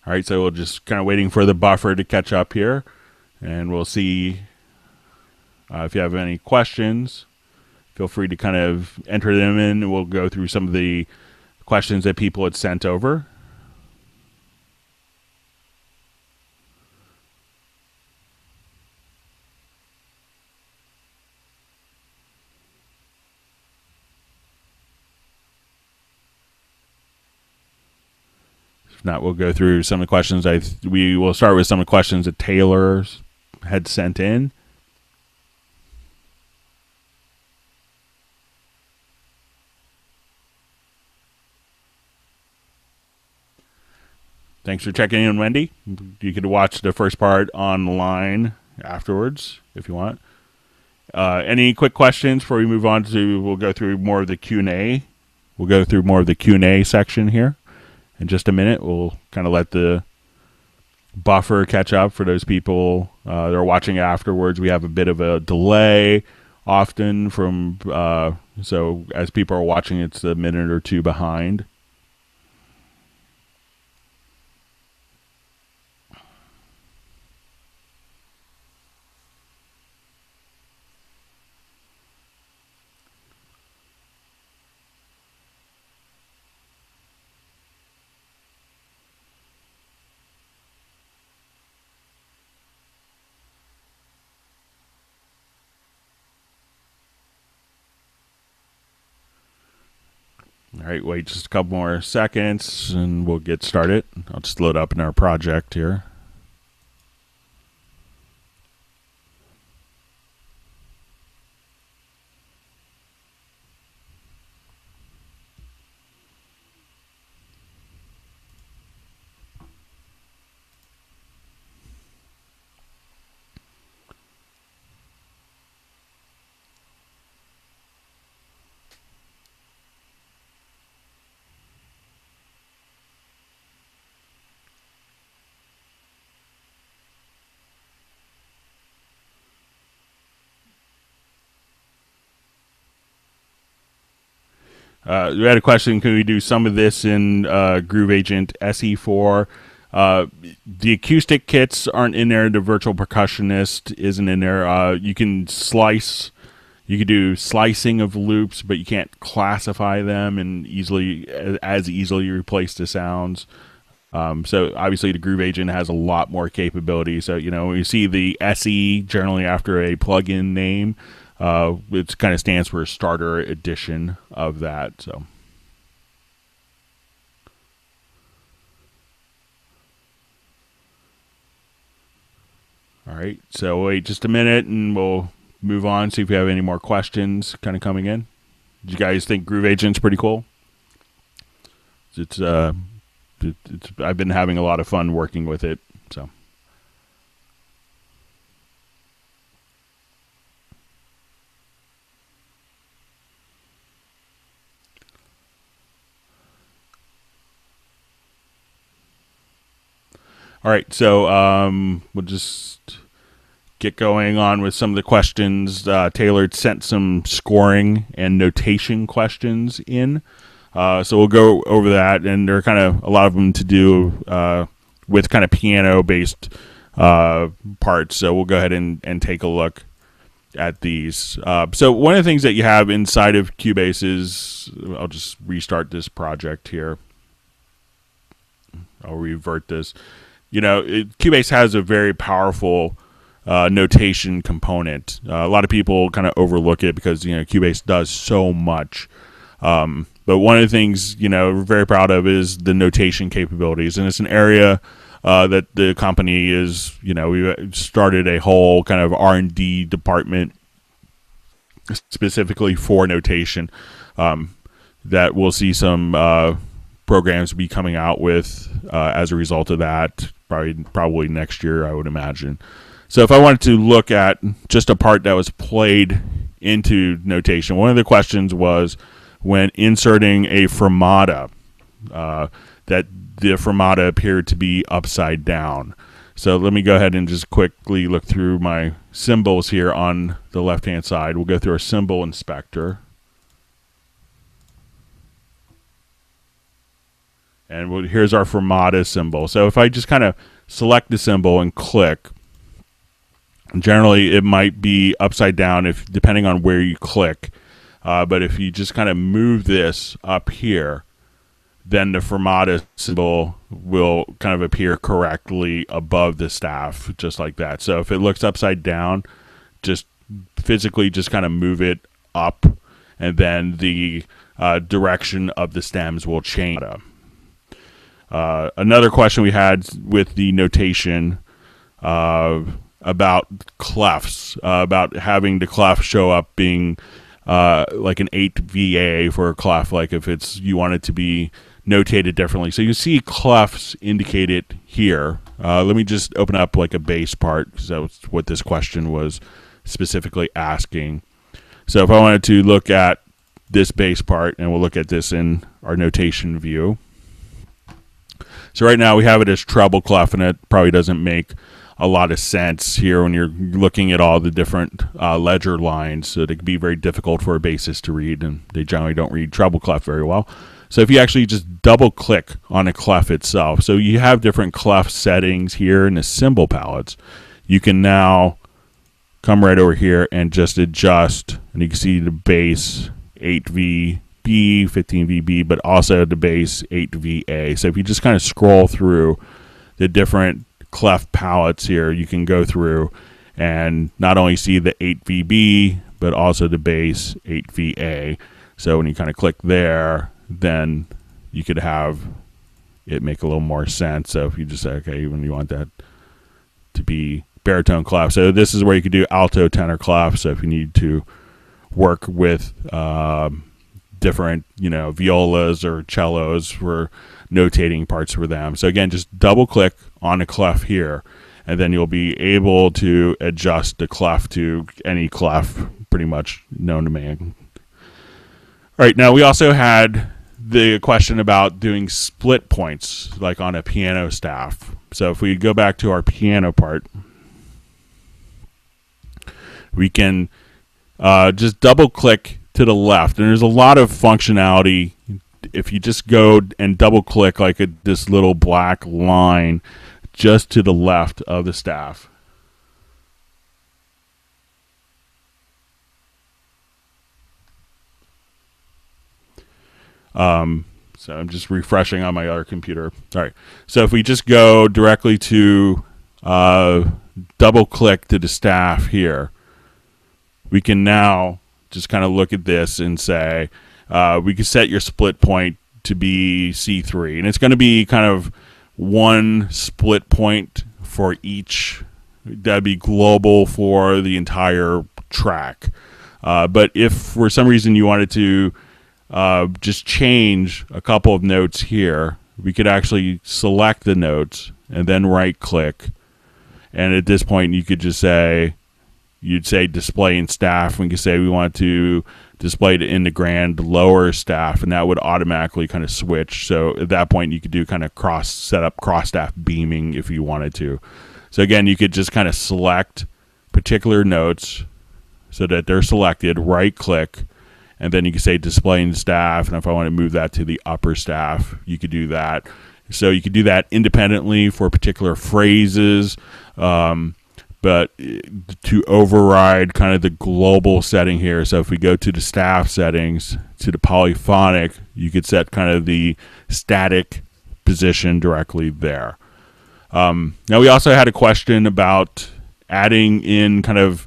All right, so we're just kind of waiting for the buffer to catch up here, and we'll see if you have any questions. Feel free to kind of enter them in, and we'll go through some of the questions that people had sent over. If not, we'll go through some of the questions. We will start with some of the questions that Taylor had sent in. Thanks for checking in, Wendy. You could watch the first part online afterwards if you want. Any quick questions before we move on to? We'll go through more of the Q&A. We'll go through more of the Q&A section here in just a minute. We'll kind of let the buffer catch up for those people that are watching afterwards. We have a bit of a delay often from so as people are watching, it's a minute or two behind. All right, wait just a couple more seconds and we'll get started. I'll just load up in our project here. We had a question: can we do some of this in Groove Agent SE4? The acoustic kits aren't in there. The virtual percussionist isn't in there. You can slice. You could do slicing of loops, but you can't classify them and as easily replace the sounds. So obviously the Groove Agent has a lot more capability. So, you know, when you see the SE generally after a plugin name, it kind of stands for a starter edition of that. So. All right, so wait just a minute and we'll move on, see if we have any more questions kind of coming in. Do you guys think Groove Agent's pretty cool? It's I've been having a lot of fun working with it, so. All right, so we'll just get going on with some of the questions. Taylor sent some scoring and notation questions in. So we'll go over that, and there are kind of a lot of them to do with kind of piano-based parts. So we'll go ahead and take a look at these. So one of the things that you have inside of Qbase is, I'll just restart this project here. I'll revert this. You know, Qbase has a very powerful notation component. A lot of people kind of overlook it because, you know, Qbase does so much. But one of the things, you know, we're very proud of is the notation capabilities. And it's an area that the company is, you know, we started a whole kind of R&D department specifically for notation that we'll see some programs be coming out with as a result of that, probably next year, I would imagine. So if I wanted to look at just a part that was played into notation, one of the questions was when inserting a fermata, that the fermata appeared to be upside down. So let me go ahead and just quickly look through my symbols here on the left-hand side. We'll go through our symbol inspector. And here's our fermata symbol. So if I just kind of select the symbol and click, generally it might be upside down if depending on where you click. But if you just kind of move this up here, then the fermata symbol will kind of appear correctly above the staff, just like that. So if it looks upside down, just physically just kind of move it up, and then the direction of the stems will change. Another question we had with the notation about clefs, about having the clef show up being like an 8 VA for a clef, like if it's you want it to be notated differently. So you see clefs indicated here. Let me just open up like a bass part, because that's what this question was specifically asking. So if I wanted to look at this bass part, and we'll look at this in our notation view. So right now we have it as treble clef, and it probably doesn't make a lot of sense here when you're looking at all the different ledger lines. So they can be very difficult for a bassist to read, and they generally don't read treble clef very well. So if you actually just double click on a clef itself, so you have different clef settings here in the symbol palettes, you can now come right over here and just adjust, and you can see the bass 8VB, 15VB, but also the bass 8VA. So if you just kind of scroll through the different clef palettes here, you can go through and not only see the 8VB, but also the bass 8VA. So when you kind of click there, then you could have it make a little more sense. So if you just say, okay, even you want that to be baritone clef. So this is where you could do alto, tenor clef. So if you need to work with different, you know, violas or cellos for notating parts for them. So again, just double click on a clef here, and then you'll be able to adjust the clef to any clef pretty much known to man. All right, now we also had the question about doing split points like on a piano staff. So if we go back to our piano part, we can just double click to the left. And there's a lot of functionality if you just go and double click like this little black line just to the left of the staff. So I'm just refreshing on my other computer. All right. So if we just go directly to double click to the staff here, we can now just kind of look at this and say, we can set your split point to be C3. And it's going to be kind of one split point for each. That'd be global for the entire track. But if for some reason you wanted to just change a couple of notes here, we could actually select the notes and then right click. And at this point, you could just say, you'd say display in staff. We could say we want to display it in the grand lower staff, and that would automatically kind of switch. So at that point, you could do kind of set up cross staff beaming if you wanted to. So again, you could just kind of select particular notes so that they're selected, right click, and then you can say display in staff. And if I want to move that to the upper staff, you could do that. So you could do that independently for particular phrases, but to override kind of the global setting here. So if we go to the staff settings, to the polyphonic, you could set kind of the static position directly there. Now we also had a question about adding in kind of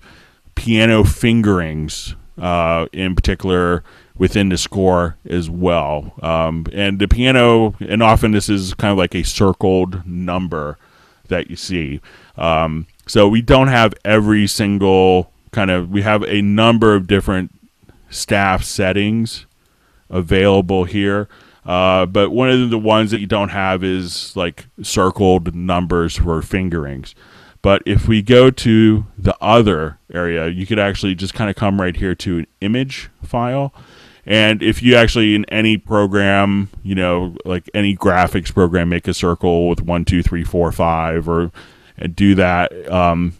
piano fingerings, in particular within the score as well. And the piano, and often this is kind of like a circled number that you see. So we don't have every single we have a number of different staff settings available here. But one of the ones that you don't have is like circled numbers for fingerings. But if we go to the other area, you could actually just kind of come right here to an image file. And if you actually in any program, you know, like any graphics program, make a circle with 1, 2, 3, 4, 5, and do that,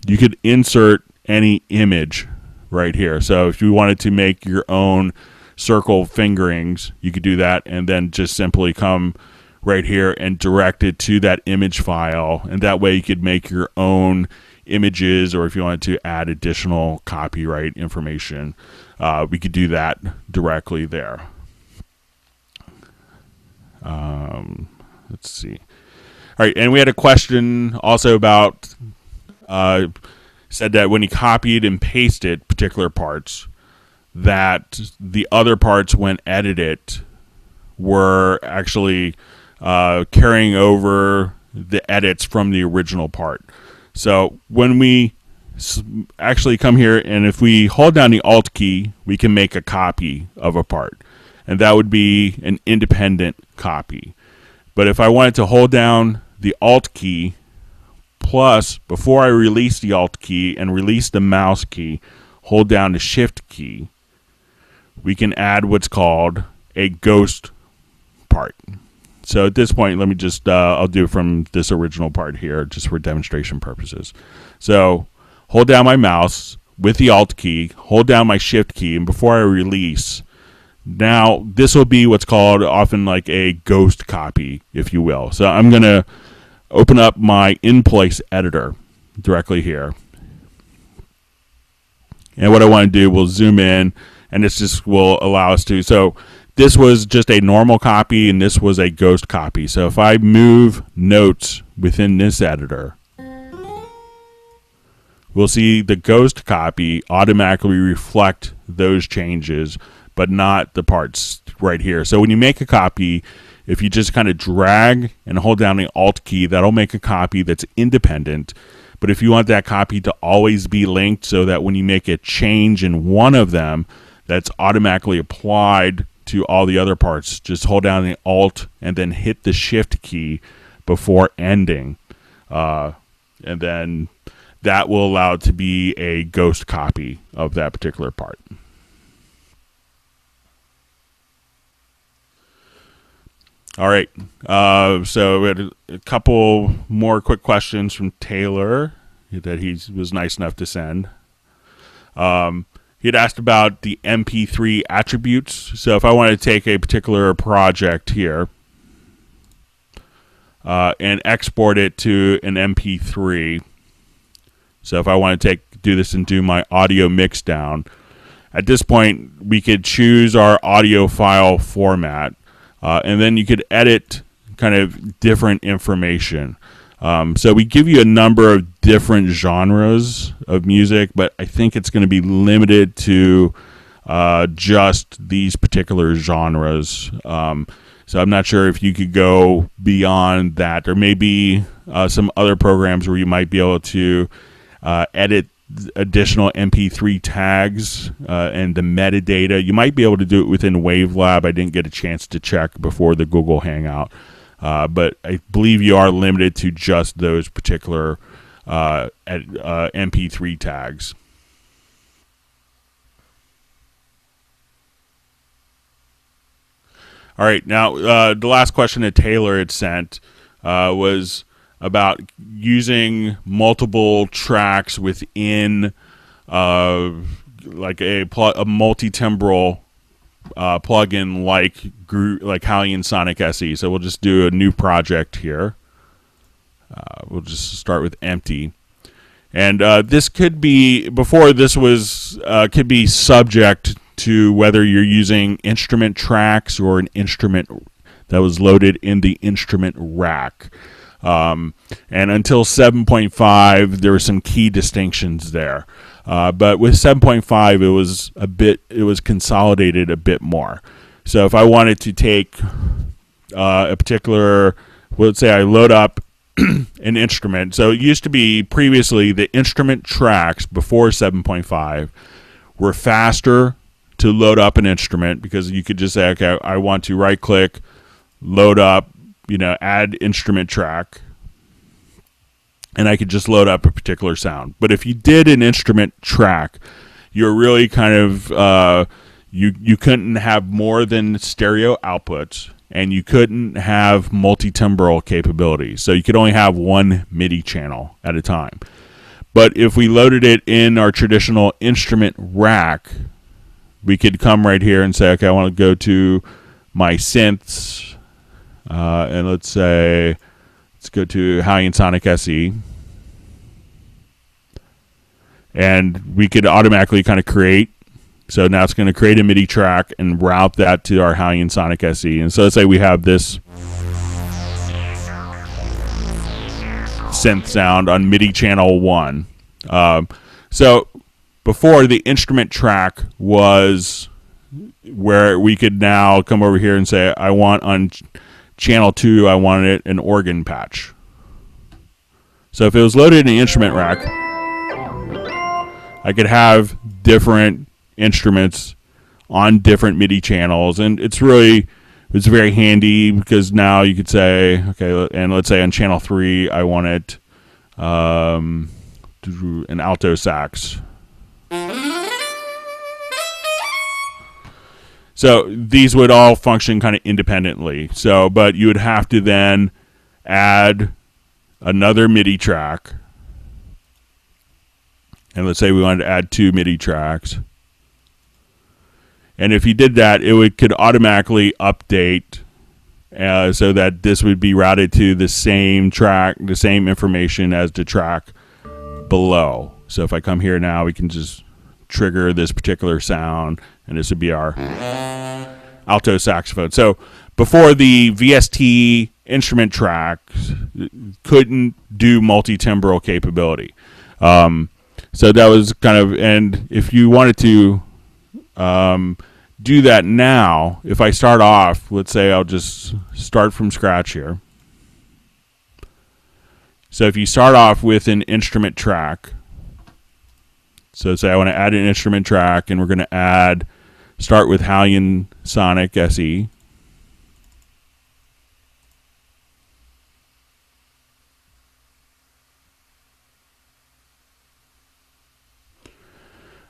you could insert any image right here. So if you wanted to make your own circle fingerings, you could do that, and then just simply come right here and direct it to that image file, and that way you could make your own images, or if you wanted to add additional copyright information, we could do that directly there. Let's see. All right, and we had a question also about, said that when he copied and pasted particular parts, that the other parts when edited were actually carrying over the edits from the original part. So when we actually come here, and if we hold down the Alt key, we can make a copy of a part, and that would be an independent copy. But if I wanted to hold down the Alt key, plus before I release the Alt key and release the mouse key, hold down the Shift key, we can add what's called a ghost part. So at this point, let me just, I'll do from this original part here, just for demonstration purposes. So hold down my mouse with the Alt key, hold down my Shift key, and before I release, now this will be what's called often like a ghost copy, if you will. So I'm going to open up my in-place editor directly here. And what I want to do, we'll zoom in, and this just will allow us to, so this was just a normal copy, and this was a ghost copy. So if I move notes within this editor, we'll see the ghost copy automatically reflect those changes, but not the parts right here. So when you make a copy, if you just kind of drag and hold down the Alt key, that'll make a copy that's independent. But if you want that copy to always be linked so that when you make a change in one of them, that's automatically applied to all the other parts, just hold down the Alt and then hit the Shift key before ending. And then that will allow it to be a ghost copy of that particular part. All right, so we had a couple more quick questions from Taylor that he was nice enough to send. He had asked about the MP3 attributes. So if I want to take a particular project here and export it to an MP3, so if I want to do this and do my audio mix down, at this point we could choose our audio file format, and then you could edit kind of different information. So we give you a number of different genres of music, but I think it's going to be limited to just these particular genres. So I'm not sure if you could go beyond that. There may be some other programs where you might be able to edit additional MP3 tags and the metadata. You might be able to do it within Wavelab. I didn't get a chance to check before the Google Hangout. But I believe you are limited to just those particular MP3 tags. All right, now the last question that Taylor had sent was about using multiple tracks within like a multi-timbral plugin like Halion Sonic SE. So we'll just do a new project here. We'll just start with empty. And this could be, before this was, could be subject to whether you're using instrument tracks or an instrument that was loaded in the instrument rack. And until 7.5, there were some key distinctions there. But with 7.5, it was consolidated a bit more. So if I wanted to take a particular, let's say I load up an instrument. So it used to be previously the instrument tracks before 7.5 were faster to load up an instrument, because you could just say, okay, I want to right click, load up, add instrument track, and I could just load up a particular sound. But if you did an instrument track, you're really kind of you couldn't have more than stereo outputs, and you couldn't have multi-timbral capability. So you could only have one MIDI channel at a time. But if we loaded it in our traditional instrument rack, we could come right here and say, okay, I want to go to my synths, and let's go to Halion Sonic SE. And we could automatically kind of create. So now it's going to create a MIDI track and route that to our Halion Sonic SE. And so let's say we have this synth sound on MIDI channel 1. So before, the instrument track was where we could now come over here and say, I want on channel 2, I wanted an organ patch. So if it was loaded in the instrument rack, I could have different instruments on different MIDI channels, and it's very handy, because now you could say, okay, and let's say on channel 3 I wanted an alto sax. So these would all function kind of independently. So, but you would have to then add another MIDI track. And let's say we wanted to add 2 MIDI tracks. And if you did that, could automatically update so that this would be routed to the same track, the same information as the track below. So if I come here now, we can just trigger this particular sound, and this would be our alto saxophone. So before, the VST instrument tracks couldn't do multi-timbral capability. So that was kind of, and if you wanted to do that now, if I start off, let's say I'll just start from scratch here. So if you start off with an instrument track, so say I want to add an instrument track, and we're going to start with Halion Sonic SE.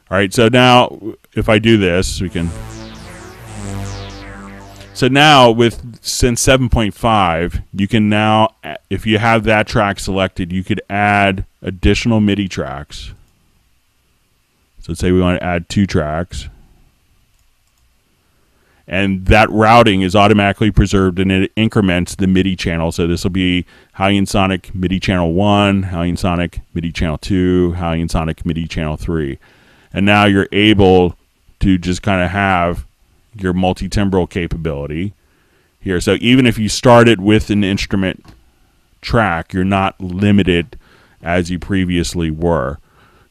All right, so now if I do this, we can. So now since 7.5, you can now, if you have that track selected, you could add additional MIDI tracks. So let's say we want to add 2 tracks. And that routing is automatically preserved, and it increments the MIDI channel. So this will be Halion Sonic MIDI channel 1, Halion Sonic MIDI channel 2, Halion Sonic MIDI channel 3. And now you're able to just kind of have your multi-timbral capability here. So even if you started with an instrument track, you're not limited as you previously were.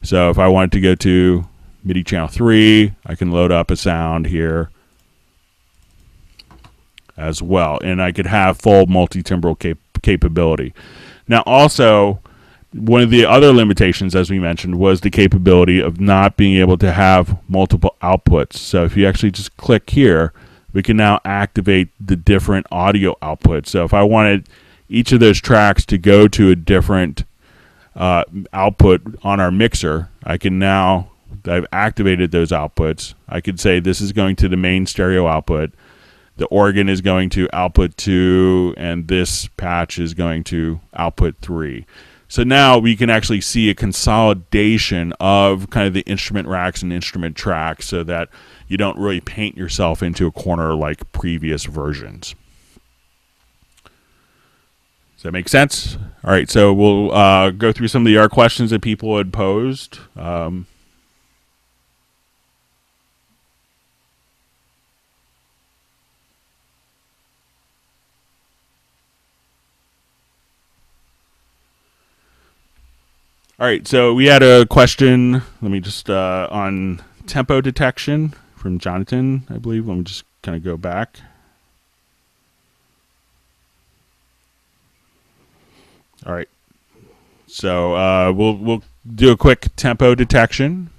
So if I wanted to go to MIDI channel 3, I can load up a sound here as well, and I could have full multi-timbral capability. Now also, one of the other limitations, as we mentioned, was the capability of not being able to have multiple outputs. So if you actually just click here, we can now activate the different audio outputs. So if I wanted each of those tracks to go to a different output on our mixer, I can now, I've activated those outputs. I could say this is going to the main stereo output, the organ is going to output 2, and this patch is going to output 3. So now we can actually see a consolidation of kind of the instrument racks and instrument tracks, so that you don't really paint yourself into a corner like previous versions. Does that make sense? All right, so we'll go through some of the questions that people had posed. All right, so we had a question, let me just, on tempo detection from Jonathan, I believe. Let me just kind of go back. All right, so we'll do a quick tempo detection.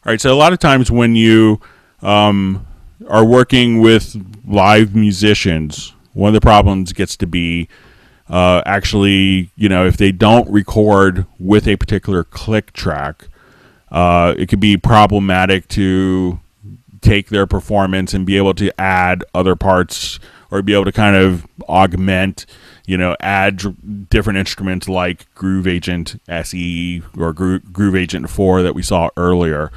All right, so a lot of times when you are working with live musicians, one of the problems gets to be actually, you know, if they don't record with a particular click track, it could be problematic to take their performance and be able to add other parts, or be able to kind of augment, you know, add different instruments like Groove Agent SE or Groove Agent 4 that we saw earlier.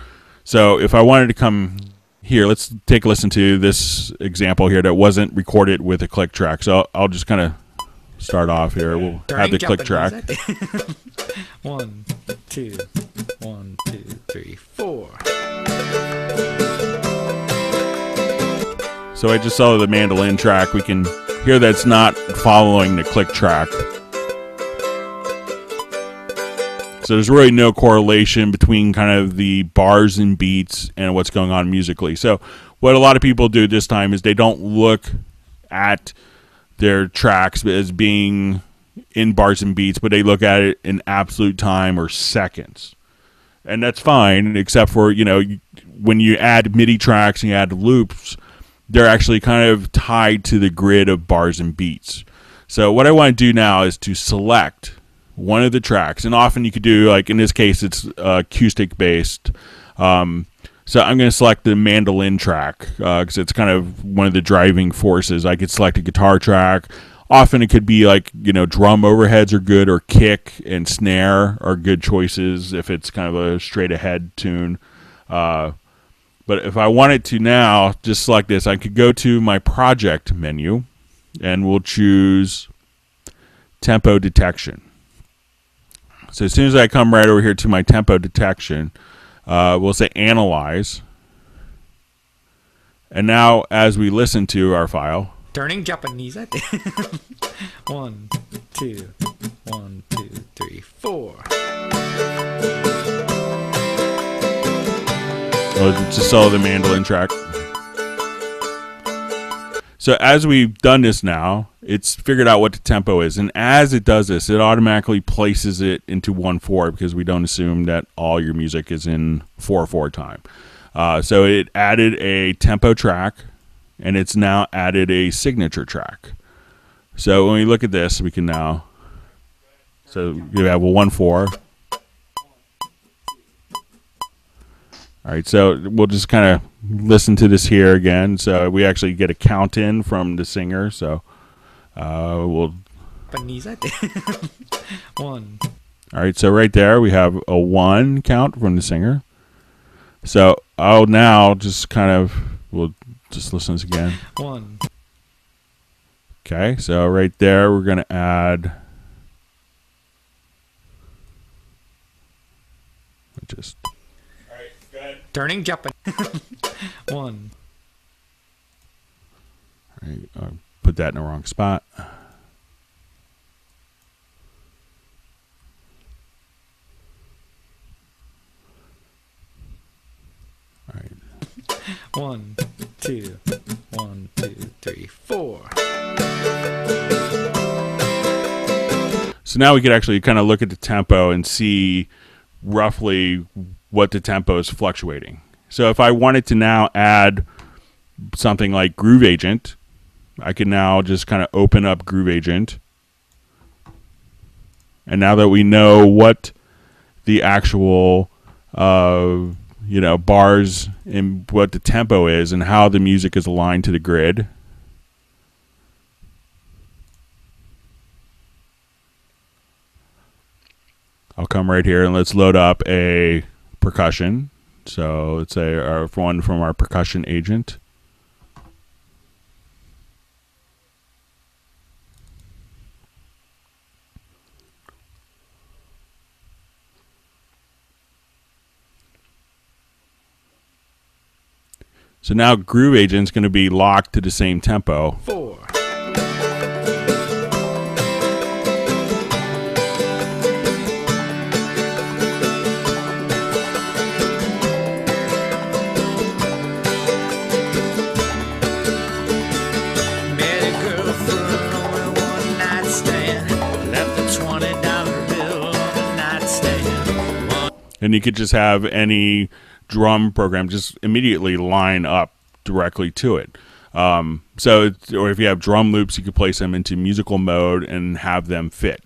So if I wanted to come here, let's take a listen to this example here that wasn't recorded with a click track. So I'll just kind of start off here. We'll have the click track. 1, 2, 1, 2, 3, 4. So I just saw the mandolin track. We can hear that it's not following the click track. So there's really no correlation between kind of the bars and beats and what's going on musically. So what a lot of people do this time is they don't look at their tracks as being in bars and beats, but they look at it in absolute time or seconds. And that's fine, except for, you know, when you add MIDI tracks and you add loops, they're actually kind of tied to the grid of bars and beats. So what I want to do now is to select one of the tracks, and often you could do, like in this case, it's acoustic based. So I'm going to select the mandolin track because it's kind of one of the driving forces. I could select a guitar track. Often it could be like, you know, drum overheads are good, or kick and snare are good choices if it's kind of a straight ahead tune. But if I wanted to now just select this, I could go to my project menu and we'll choose tempo detection. So as soon as I come right over here to my tempo detection, we'll say analyze. And now as we listen to our file, Turning Japanese, I think. 1, 2, 1, 2, 3, 4. Just saw the mandolin track. So as we've done this now, it's figured out what the tempo is. And as it does this, it automatically places it into 1/4 because we don't assume that all your music is in 4/4 time. So it added a tempo track, and it's now added a signature track. So when we look at this, we can now, so we have a 1/4. All right, so we'll just kind of listen to this here again. So we actually get a count in from the singer. So we'll. One. All right, so right there we have a 1 count from the singer. So I'll now just we'll just listen to this again. 1. Okay, so right there we're going to add. Just. All right, go ahead. Turning, jumping. 1. All right, put that in the wrong spot. All right. 1, 2, 1, 2, 3, 4. So now we could actually kind of look at the tempo and see roughly what the tempo is fluctuating. So if I wanted to now add something like Groove Agent, I can now just kind of open up Groove Agent. And now that we know what the actual bars and what the tempo is and how the music is aligned to the grid, I'll come right here and let's load up a percussion. So let's say one from our percussion agent. So now Groove Agent's going to be locked to the same tempo. 4. And you could just have any drum program just immediately line up directly to it. Or if you have drum loops, you could place them into musical mode and have them fit.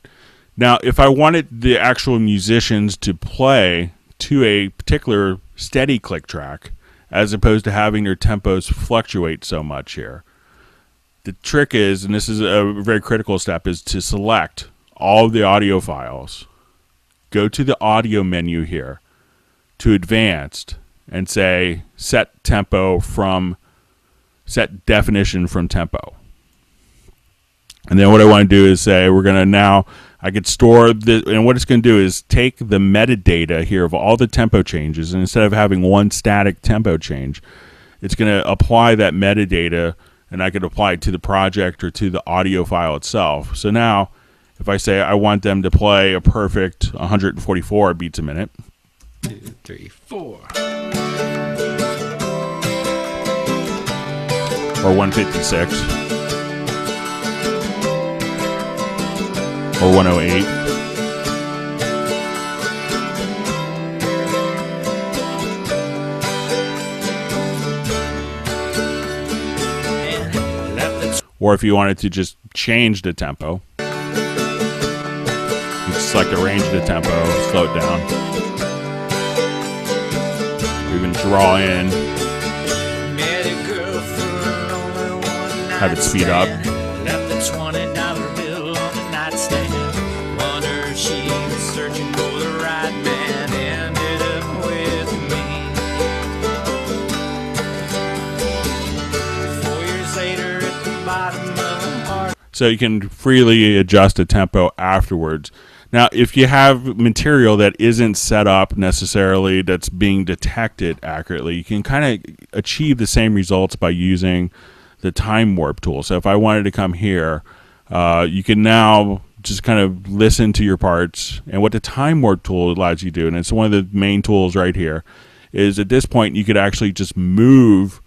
Now, if I wanted the actual musicians to play to a particular steady click track, as opposed to having their tempos fluctuate so much here, the trick is, and this is a very critical step, is to select all of the audio files. Go to the audio menu here to advanced and say set definition from tempo. And then what I want to do is say I could store the, and what it's going to do is take the metadata here of all the tempo changes, and instead of having one static tempo change, it's going to apply that metadata, and I could apply it to the project or to the audio file itself. So now if I say I want them to play a perfect 144 beats a minute. 2, 3, 4. Or 156. Or 108. Or if you wanted to just change the tempo, you just select arrange the tempo, slow it down. Or even draw in, have it speed up. So you can freely adjust the tempo afterwards. Now, if you have material that isn't set up necessarily, that's being detected accurately, you can kind of achieve the same results by using the time warp tool. So if I wanted to come here, you can now just kind of listen to your parts. And what the time warp tool allows you to do, and it's one of the main tools right here, is at this point you could actually just move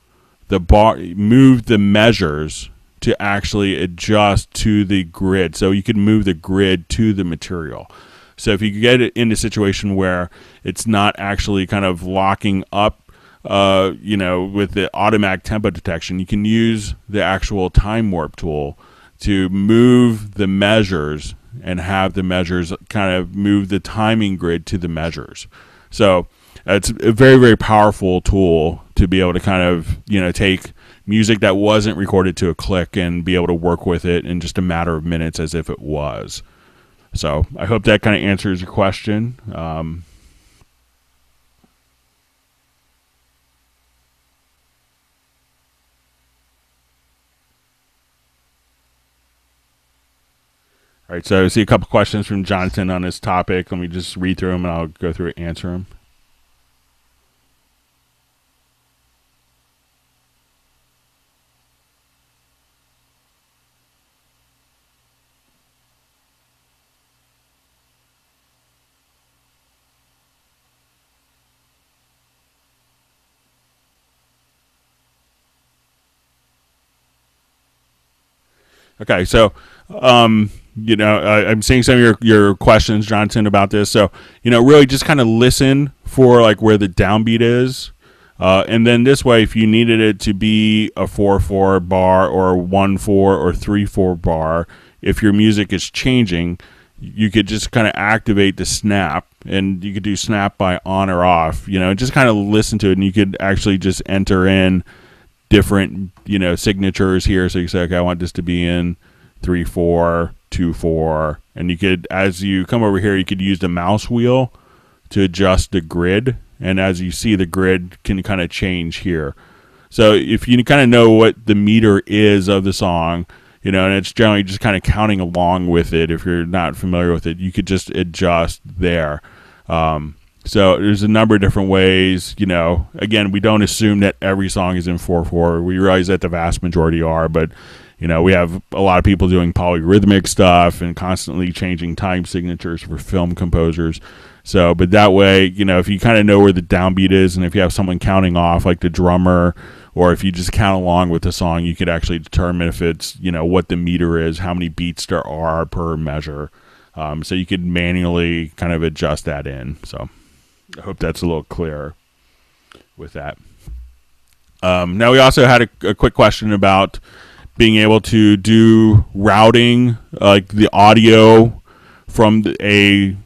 the measures to actually adjust to the grid. So you can move the grid to the material. So if you get it in a situation where it's not actually kind of locking up, with the automatic tempo detection, you can use the actual time warp tool to move the measures and have the measures kind of move the timing grid to the measures. So it's a very, very powerful tool to be able to kind of, take music that wasn't recorded to a click and be able to work with it in just a matter of minutes as if it was. So I hope that kind of answers your question. All right, so I see a couple questions from Jonathan on this topic. Let me just read through them, and I'll go through and answer them. Okay, so I'm seeing some of your questions, Jonathan, about this. So really just kind of listen for like where the downbeat is, and then this way, if you needed it to be a 4/4 bar or a 1/4 or 3/4 bar, if your music is changing, you could just kind of activate the snap, and you could do snap by on or off. Just kind of listen to it, and you could actually just enter in different signatures here. So you say, okay, I want this to be in 3/4, 2/4, and you could, as you come over here, you could use the mouse wheel to adjust the grid, and as you see, the grid can kind of change here. So if you kind of know what the meter is of the song, and it's generally just kind of counting along with it, if you're not familiar with it, you could just adjust there. So there's a number of different ways. Again, we don't assume that every song is in 4/4. We realize that the vast majority are, but we have a lot of people doing polyrhythmic stuff and constantly changing time signatures for film composers. So, but that way, if you kind of know where the downbeat is, and if you have someone counting off, like the drummer, or if you just count along with the song, you could actually determine if it's, what the meter is, how many beats there are per measure. So you could manually kind of adjust that in. So I hope that's a little clearer with that. Now we also had a quick question about being able to do routing, like the audio from a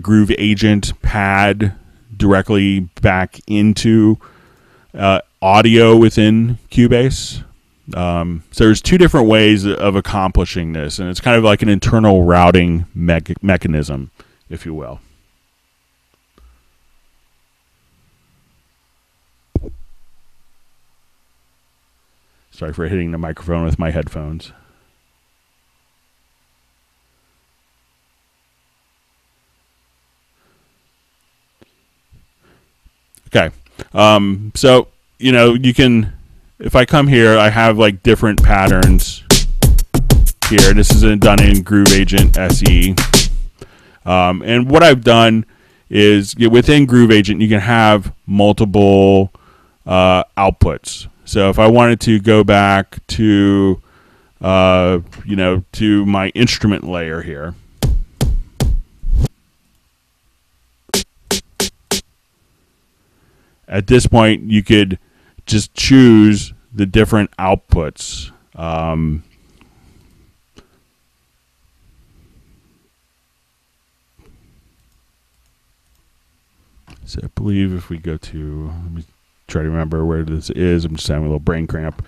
Groove Agent pad directly back into audio within Qbase. So there's two different ways of accomplishing this, and it's kind of like an internal routing mechanism, if you will. Sorry for hitting the microphone with my headphones. Okay. So, you can, if I come here, I have like different patterns here. This is done in Groove Agent SE. And what I've done is within Groove Agent, you can have multiple outputs. So if I wanted to go back to, to my instrument layer here, at this point, you could just choose the different outputs. So I believe if we go to, let me try to remember where this is. I'm just having a little brain cramp.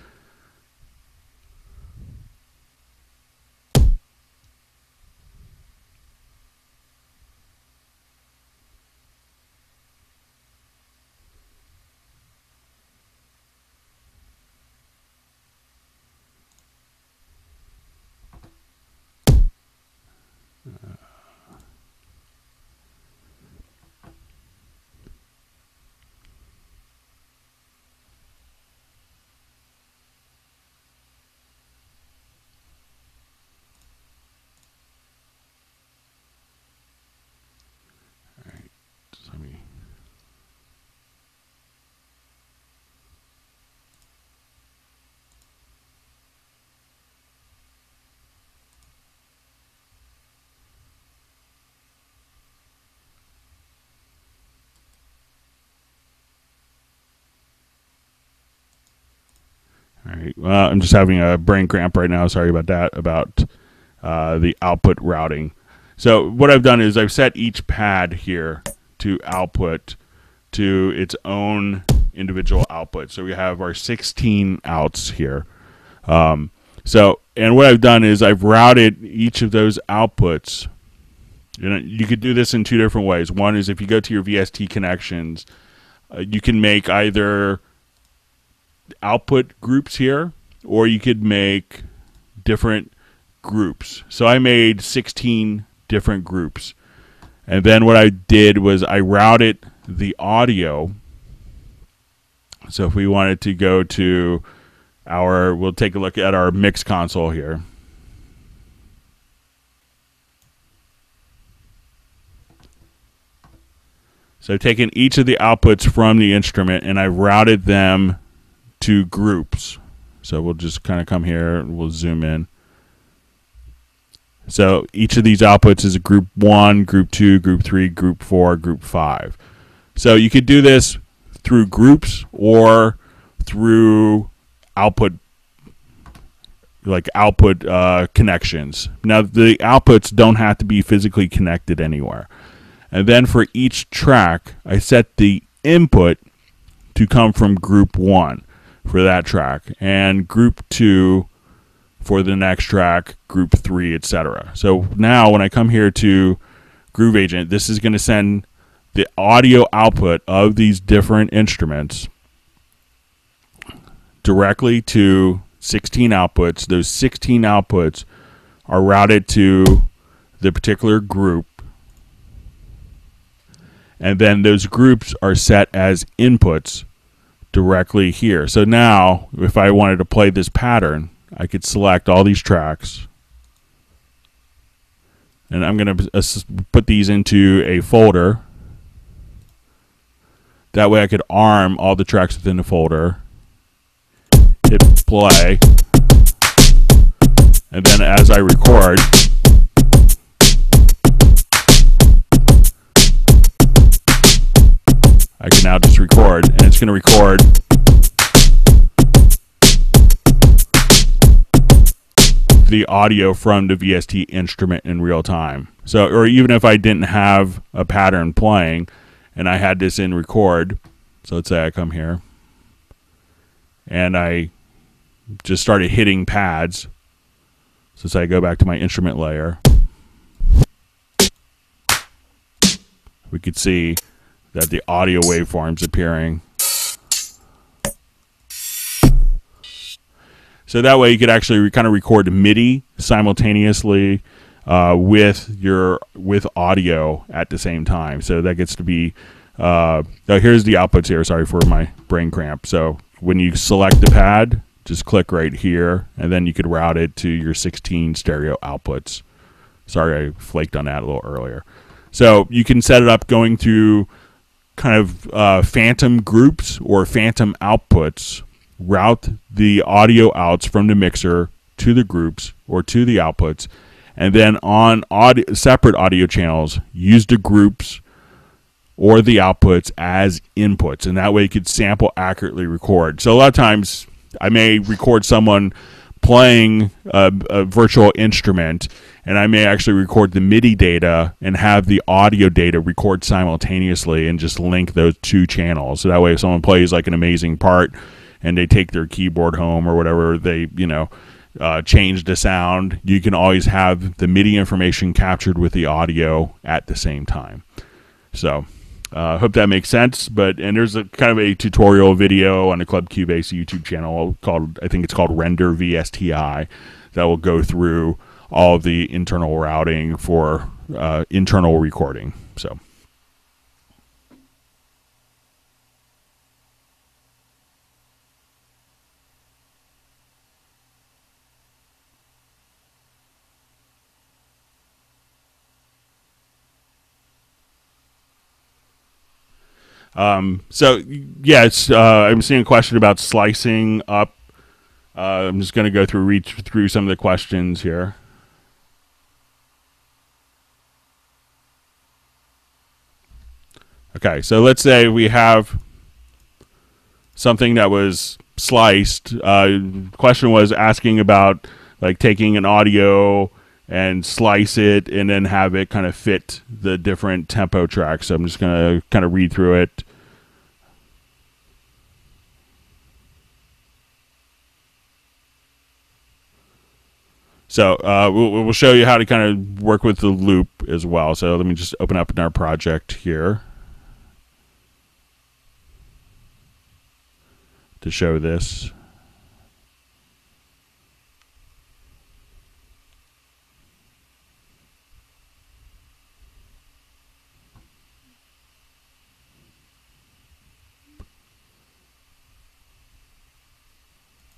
All right. Well, I'm just having a brain cramp right now. Sorry about that, about the output routing. So what I've done is I've set each pad here to output to its own individual output. So we have our 16 outs here. And what I've done is I've routed each of those outputs. You could do this in two different ways. One is if you go to your VST connections, you can make either output groups here, or you could make different groups. So I made 16 different groups. And then what I did was I routed the audio. So if we wanted to go to we'll take a look at our mix console here. So I've taken each of the outputs from the instrument and I've routed them to groups. So we'll just kind of come here and we'll zoom in. So each of these outputs is a group 1, group 2, group 3, group 4, group 5. So you could do this through groups or through output connections. Now the outputs don't have to be physically connected anywhere. And then for each track, I set the input to come from group 1 for that track, and group 2 for the next track, group 3, etc. So now when I come here to Groove Agent, this is going to send the audio output of these different instruments directly to 16 outputs. Those 16 outputs are routed to the particular group, and then those groups are set as inputs directly here. So now if I wanted to play this pattern, I could select all these tracks, and I'm going to put these into a folder. That way I could arm all the tracks within the folder, hit play, and then as I record, I can now just record, and it's going to record the audio from the VST instrument in real time. So, or even if I didn't have a pattern playing and I had this in record, so let's say I come here and I just started hitting pads. So say I go back to my instrument layer, we could see that the audio waveform's appearing. So that way you could actually kind of record MIDI simultaneously with audio at the same time. So that gets to be here's the outputs here. Sorry for my brain cramp. So when you select the pad, just click right here, and then you could route it to your 16 stereo outputs. Sorry, I flaked on that a little earlier. So you can set it up going through kind of phantom groups or phantom outputs, route the audio outs from the mixer to the groups or to the outputs, and then on separate audio channels, use the groups or the outputs as inputs, and that way you could sample accurately record. So a lot of times I may record someone playing a virtual instrument, and I may actually record the MIDI data and have the audio data record simultaneously and just link those two channels. So that way if someone plays like an amazing part and they take their keyboard home or whatever, they, change the sound, you can always have the MIDI information captured with the audio at the same time. So hope that makes sense. And there's a kind of a tutorial video on the Club Cubase YouTube channel called, I think it's called Render VSTI, that will go through all of the internal routing for internal recording. So. I'm seeing a question about slicing up. I'm just going to read through some of the questions here. Okay, so let's say we have something that was sliced. Question was asking about like taking an audio and slice it and then have it kind of fit the different tempo tracks. So I'm just going to kind of read through it. So we'll show you how to kind of work with the loop as well. So let me just open up in our project here to show this.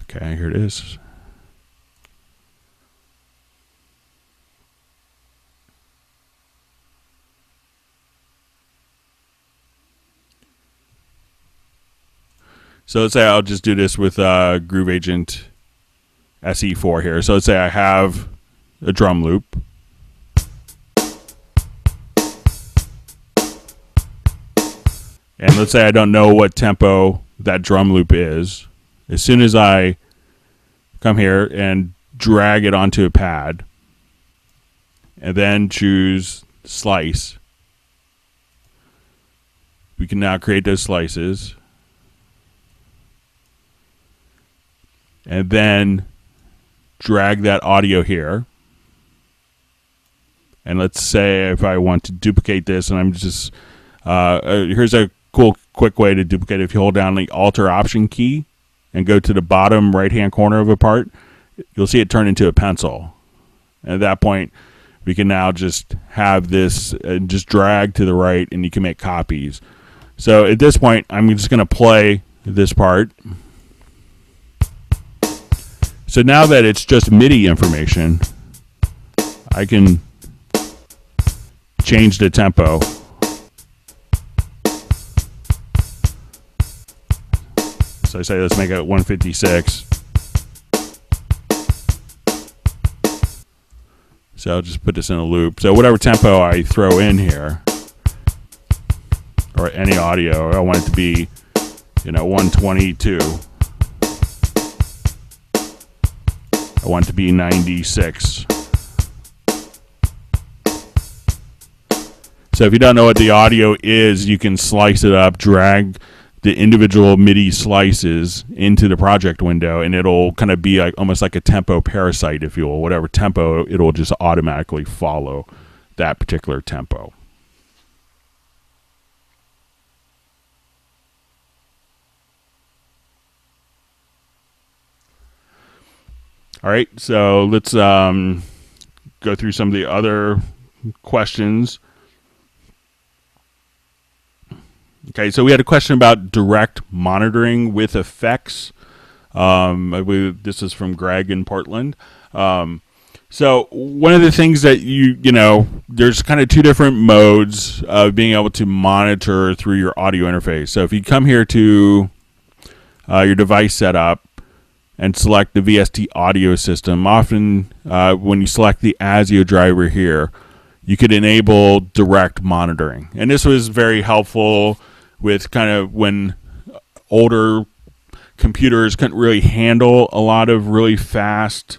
Okay, here it is. So let's say I'll just do this with Groove Agent SE4 here. So let's say I have a drum loop. And let's say I don't know what tempo that drum loop is. As soon as I come here and drag it onto a pad and then choose slice, we can now create those slices. And then drag that audio here. And let's say if I want to duplicate this, and I'm just, here's a cool, quick way to duplicate it. If you hold down the Alt or Option key and go to the bottom right-hand corner of a part, you'll see it turn into a pencil. And at that point, we can now just have this and just drag to the right, and you can make copies. So at this point, I'm just going to play this part. So now that it's just MIDI information, I can change the tempo. So I say let's make it 156. So I'll just put this in a loop. So whatever tempo I throw in here, or any audio, I want it to be, 122. I want it to be 96. So if you don't know what the audio is, you can slice it up, drag the individual MIDI slices into the project window, and it'll kind of be like almost like a tempo parasite, if you will. Whatever tempo, it'll just automatically follow that particular tempo. All right, so let's go through some of the other questions. Okay, so we had a question about direct monitoring with effects. I believe this is from Greg in Portland. So one of the things that there's kind of two different modes of being able to monitor through your audio interface. So if you come here to your device setup and select the VST audio system, often when you select the ASIO driver here, you could enable direct monitoring. And this was very helpful with kind of when older computers couldn't really handle a lot of really fast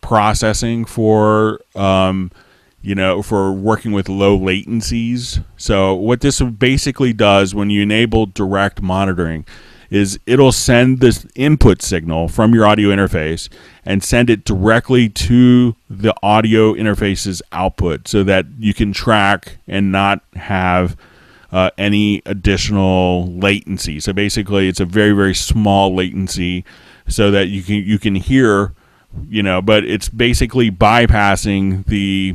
processing for for working with low latencies. So what this basically does when you enable direct monitoring is it'll send this input signal from your audio interface and send it directly to the audio interface's output so that you can track and not have any additional latency. So basically it's a very, very small latency so that you can hear, but it's basically bypassing the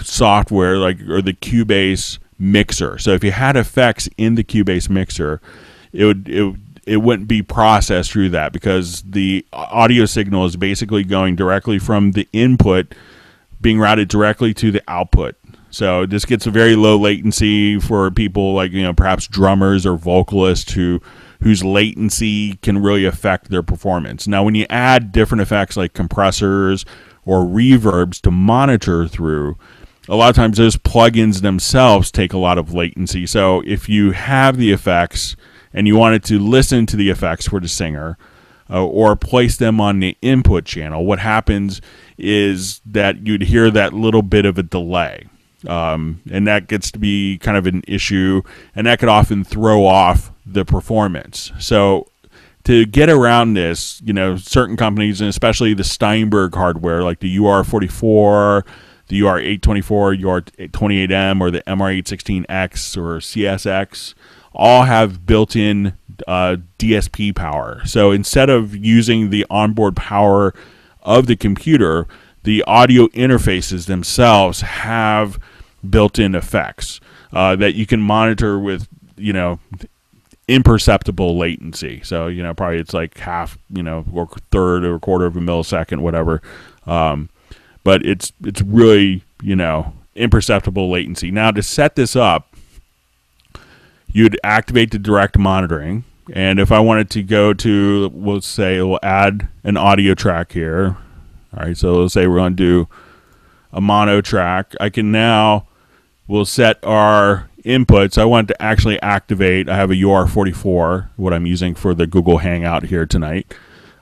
software or the Qbase mixer. So if you had effects in the Qbase mixer, it wouldn't be processed through that because the audio signal is basically going directly from the input being routed directly to the output. So this gets a very low latency for people like, perhaps drummers or vocalists whose latency latency can really affect their performance. Now, when you add different effects like compressors or reverbs to monitor through, a lot of times those plugins themselves take a lot of latency. So if you have the effects and you wanted to listen to the effects for the singer or place them on the input channel, what happens is that you'd hear that little bit of a delay. And that gets to be kind of an issue, and that could often throw off the performance. So to get around this, certain companies, and especially the Steinberg hardware, like the UR44, the UR824, UR28M, or the MR816X or CSX, all have built-in DSP power. So instead of using the onboard power of the computer, the audio interfaces themselves have built-in effects that you can monitor with, imperceptible latency. So, probably it's like half, or third or quarter of a millisecond, whatever. But it's really, imperceptible latency. Now, to set this up, you'd activate the direct monitoring. And if I wanted to go to, let's say we'll add an audio track here. All right, so let's say we're going to do a mono track. I can now, we'll set our inputs. I want to actually activate. I have a UR44, what I'm using for the Google Hangout here tonight.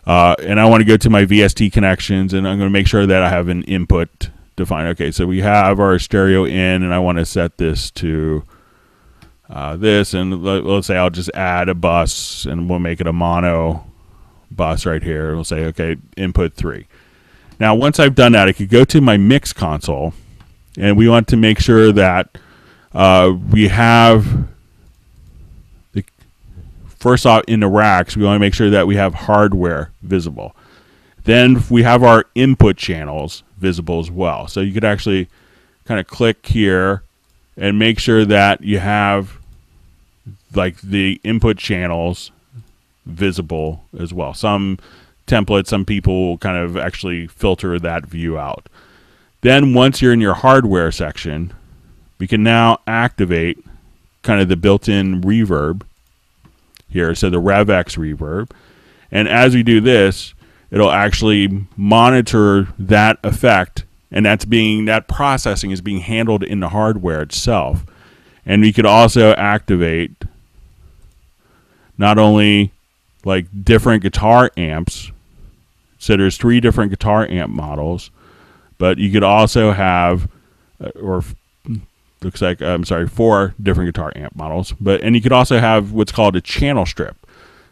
And I want to go to my VST connections, and I'm going to make sure that I have an input defined. Okay, so we have our stereo in, and I want to set this to this, and let's say I'll just add a bus, and we'll make it a mono bus right here. We'll say, okay, input 3. Now, once I've done that, I could go to my mix console, and we want to make sure that we have, first off, in the racks, we want to make sure that we have hardware visible. Then we have our input channels visible as well. So you could actually kind of click here and make sure that you have like the input channels visible as well. Some templates, some people will kind of actually filter that view out. Then once you're in your hardware section, we can now activate kind of the built-in reverb here, so the RevX reverb. And as we do this, it'll actually monitor that effect, and that processing is being handled in the hardware itself. And we could also activate not only like different guitar amps, so there's 3 different guitar amp models, but you could also have, looks like, 4 different guitar amp models. And you could also have what's called a channel strip.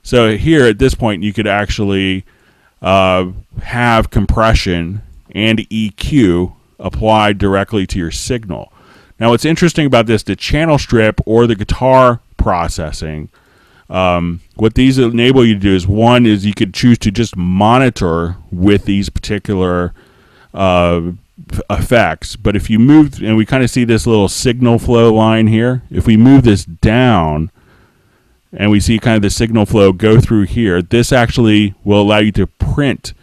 So here at this point, you could actually have compression and EQ applied directly to your signal. Now, what's interesting about this, the channel strip or the guitar processing, what these enable you to do is, one is you could choose to just monitor with these particular effects. But if you move, and we kind of see this little signal flow line here, if we move this down and we see kind of the signal flow go through here, this actually will allow you to print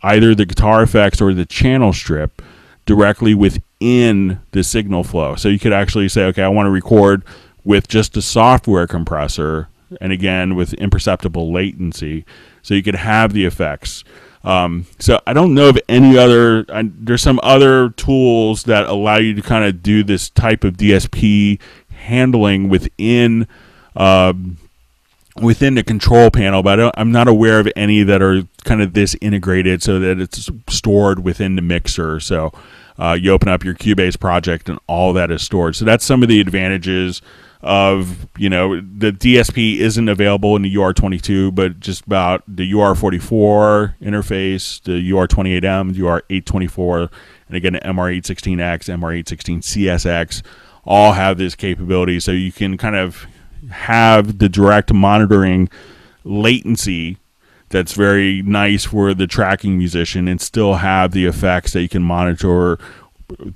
either the guitar effects or the channel strip directly within the signal flow. So you could actually say, okay, I want to record with just a software compressor, and again with imperceptible latency, so you could have the effects. So I don't know of any other, there's some other tools that allow you to kind of do this type of DSP handling within the control panel, but I'm not aware of any that are kind of this integrated so that it's stored within the mixer. So you open up your Qbase project and all that is stored. So that's some of the advantages of, the DSP isn't available in the UR22, but just about the UR44 interface, the UR28M, UR824, and again, the MR816X, MR816CSX, all have this capability. So you can kind of have the direct monitoring latency that's very nice for the tracking musician, and still have the effects that you can monitor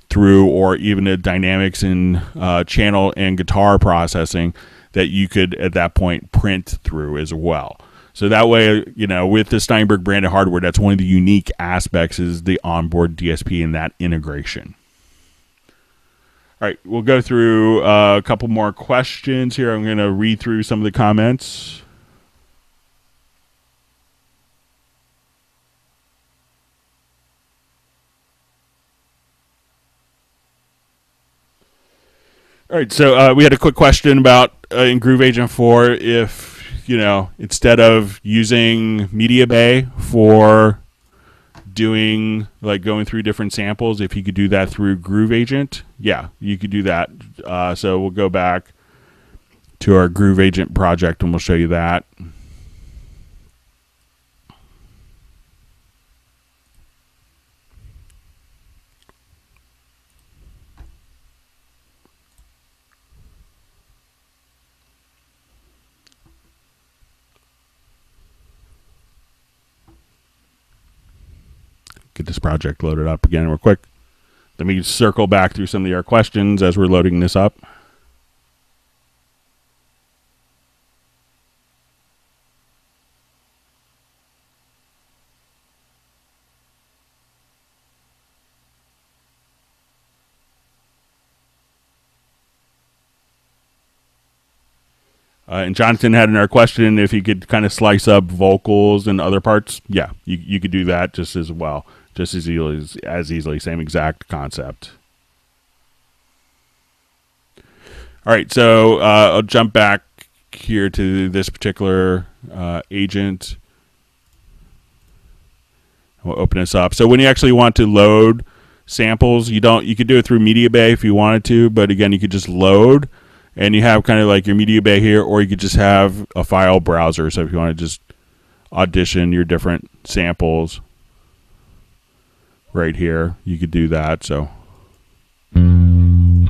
through, or even the dynamics in channel and guitar processing that you could at that point print through as well. So that way, with the Steinberg branded hardware, that's one of the unique aspects, is the onboard DSP and that integration. All right, we'll go through a couple more questions here. I'm going to read through some of the comments. All right, so we had a quick question about in Groove Agent 4 if, instead of using Media Bay for doing, like, going through different samples, if you could do that through Groove Agent. Yeah, you could do that. So we'll go back. to our Groove Agent project, and we'll show you that. get this project loaded up again real quick. Let me circle back through some of your questions as we're loading this up. And Jonathan had another question if you could kind of slice up vocals and other parts. Yeah, you could do that just as well, just as easily, same exact concept. All right, so I'll jump back here to this particular agent. We'll open this up. So when you actually want to load samples, you could do it through Media Bay if you wanted to, but again, you could just load. And you have kind of like your media bay here, or you could just have a file browser. So if you want to just audition your different samples right here, you could do that. So you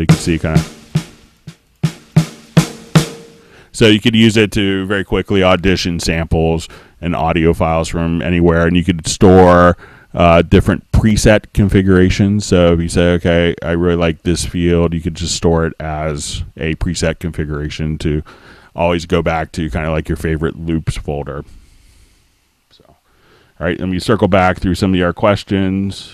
can see kind of. So you could use it to very quickly audition samples and audio files from anywhere, and you could store different preset configurations. So if you say, okay, I really like this field, you could just store it as a preset configuration to always go back to kind of like your favorite loops folder. So, all right, let me circle back through some of your questions.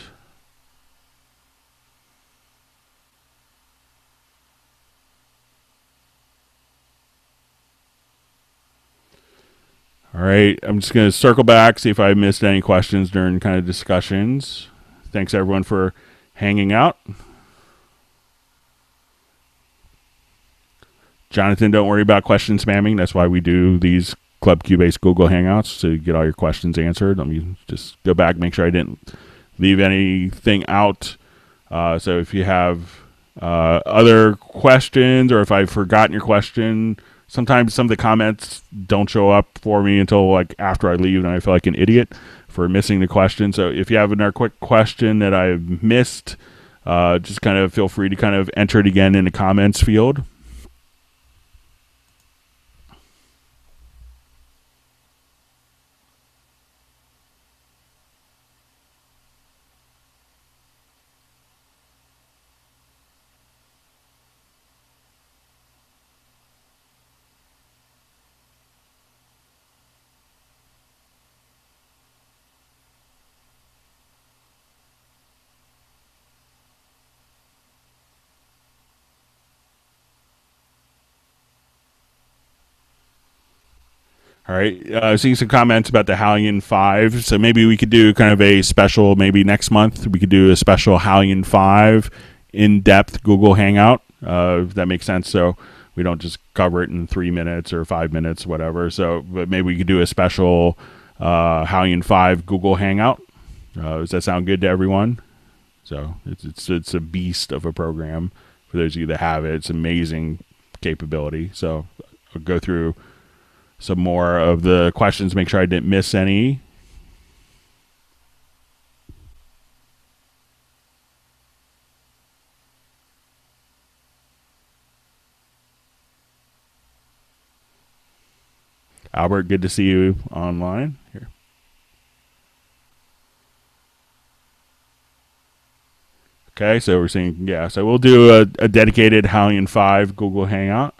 All right, I'm just going to circle back, see if I missed any questions during kind of discussions. Thanks, everyone, for hanging out. Jonathan, don't worry about question spamming. That's why we do these Club Cubase Google Hangouts, to get all your questions answered. Let me just go back, make sure I didn't leave anything out. So if you have other questions, or if I've forgotten your question, sometimes some of the comments don't show up for me until like after I leave, and I feel like an idiot for missing the question. So if you have another quick question that I've missed, just kind of feel free to kind of enter it again in the comments field. All right, seeing some comments about the Hallion 5. So maybe we could do kind of a special, maybe next month, we could do a special Hallion 5 in-depth Google Hangout, if that makes sense. So we don't just cover it in 3 minutes or 5 minutes, whatever. So but maybe we could do a special Hallion 5 Google Hangout. Does that sound good to everyone? So it's a beast of a program. For those of you that have it, it's amazing capability. So I'll go through some more of the questions, make sure I didn't miss any. Albert, good to see you online here. Okay, so we're seeing, yeah, so we'll do a dedicated Hallion 5 Google Hangout.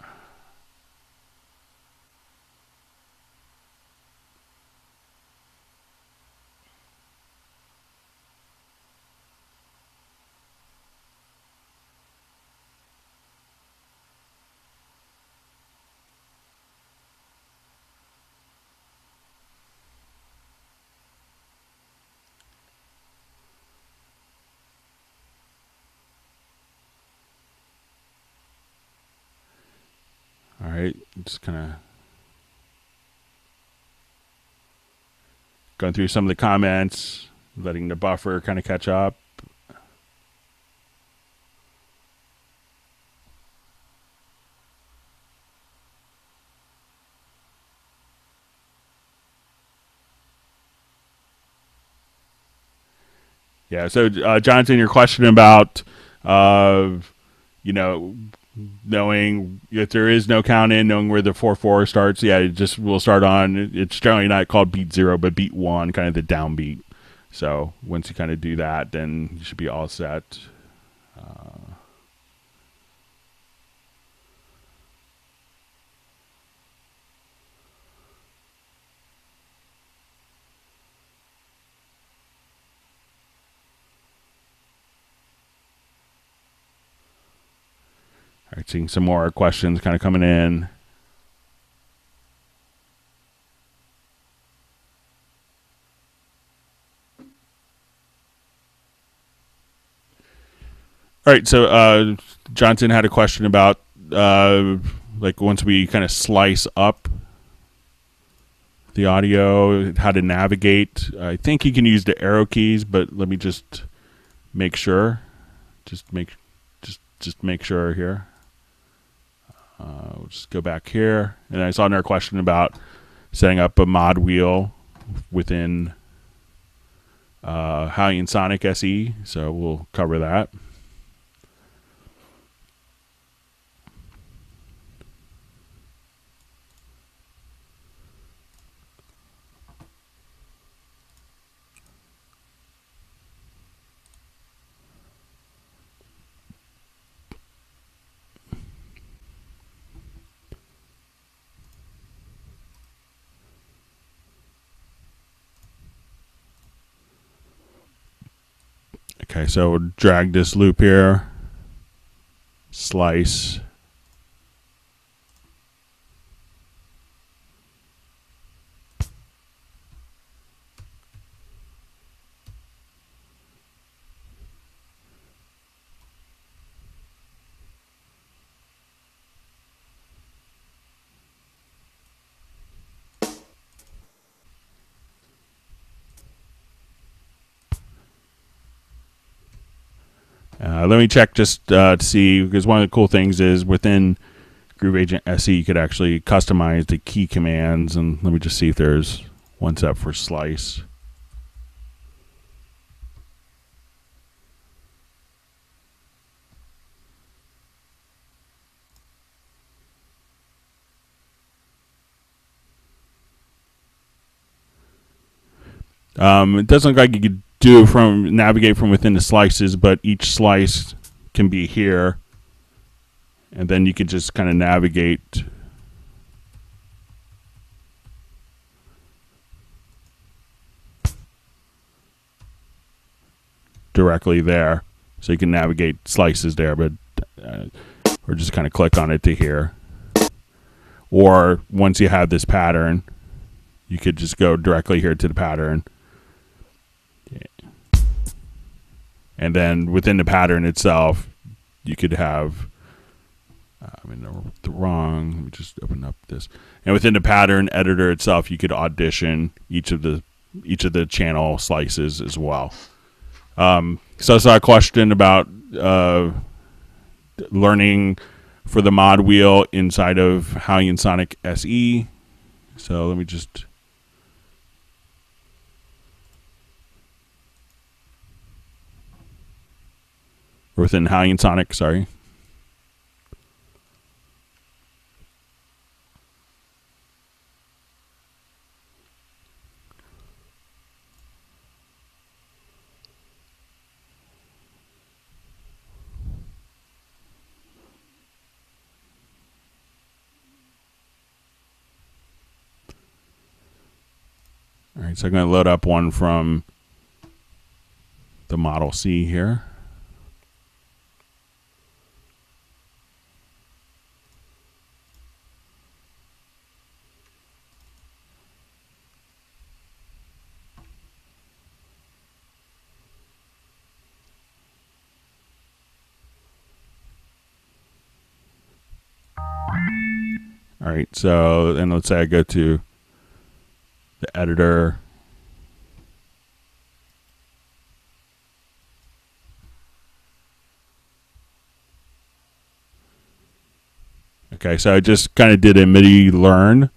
All right, just kind of going through some of the comments, letting the buffer kind of catch up. Yeah, so Jonathan, your question about, you know, knowing if there is no count in, knowing where the 4/4 starts. Yeah, it just will start on. It's generally not called beat 0, but beat 1, kind of the downbeat. So once you kind of do that, then you should be all set. All right, seeing some more questions kind of coming in. All right, so Johnson had a question about like once we kind of slice up the audio, how to navigate. I think you can use the arrow keys, but let me just make sure. Just make sure here. We'll just go back here, and I saw another question about setting up a mod wheel within Halion Sonic SE, so we'll cover that. Okay, so we'll drag this loop here, slice. Let me check just to see, because one of the cool things is within Groove Agent SE, you could actually customize the key commands. And let me just see if there's one set for slice. It doesn't look like you could navigate from within the slices, but each slice can be here, and then you can just kind of navigate directly there. So you can navigate slices there, but or just kind of click on it to here. Or once you have this pattern, you could just go directly here to the pattern. And then within the pattern itself, you could have, I'm in the wrong, let me just open up this. And within the pattern editor itself, you could audition each of the channel slices as well. So I saw a question about learning for the mod wheel inside of Halion Sonic SE. So let me just... within Halion Sonic, sorry. All right, so I'm going to load up one from the Model C here. All right, so then let's say I go to the editor. Okay, so I just kind of did a MIDI learn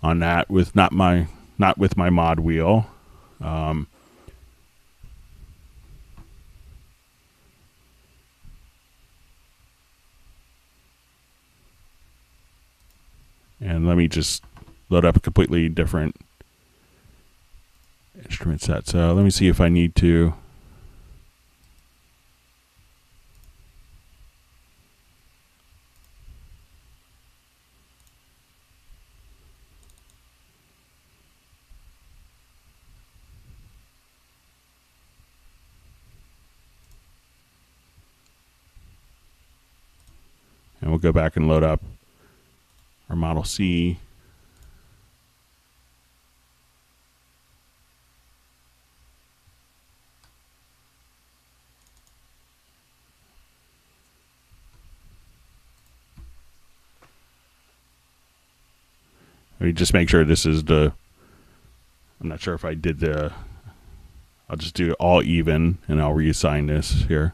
on that with not with my mod wheel. And let me just load up a completely different instrument set. So let me see if I need to. And we'll go back and load up our Model C. Let me just make sure this is the, I'm not sure if I did the, I'll just do all even and I'll reassign this here.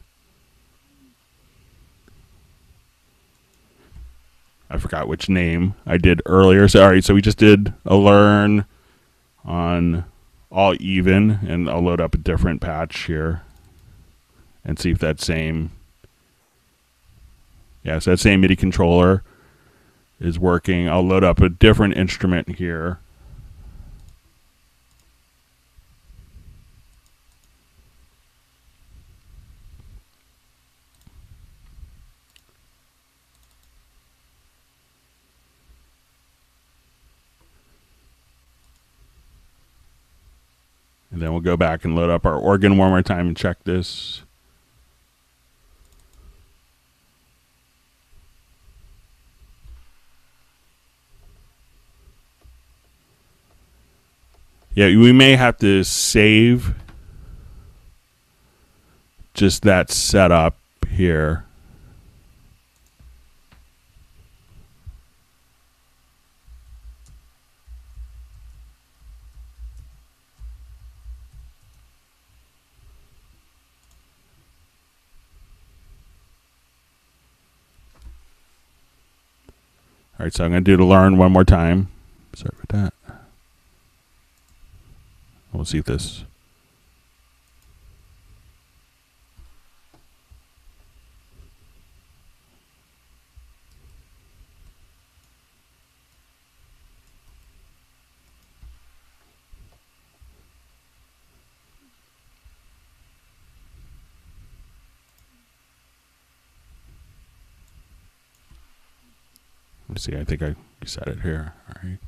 I forgot which name I did earlier. So, all right, so we just did a learn on all even, and I'll load up a different patch here and see if that same, yeah, so that same MIDI controller is working. I'll load up a different instrument here. And then we'll go back and load up our organ one more time and check this. Yeah, we may have to save just that setup here. All right, so I'm going to do the learn one more time. Sorry about that. We'll see if this. Let's see, I think I set it here. All right.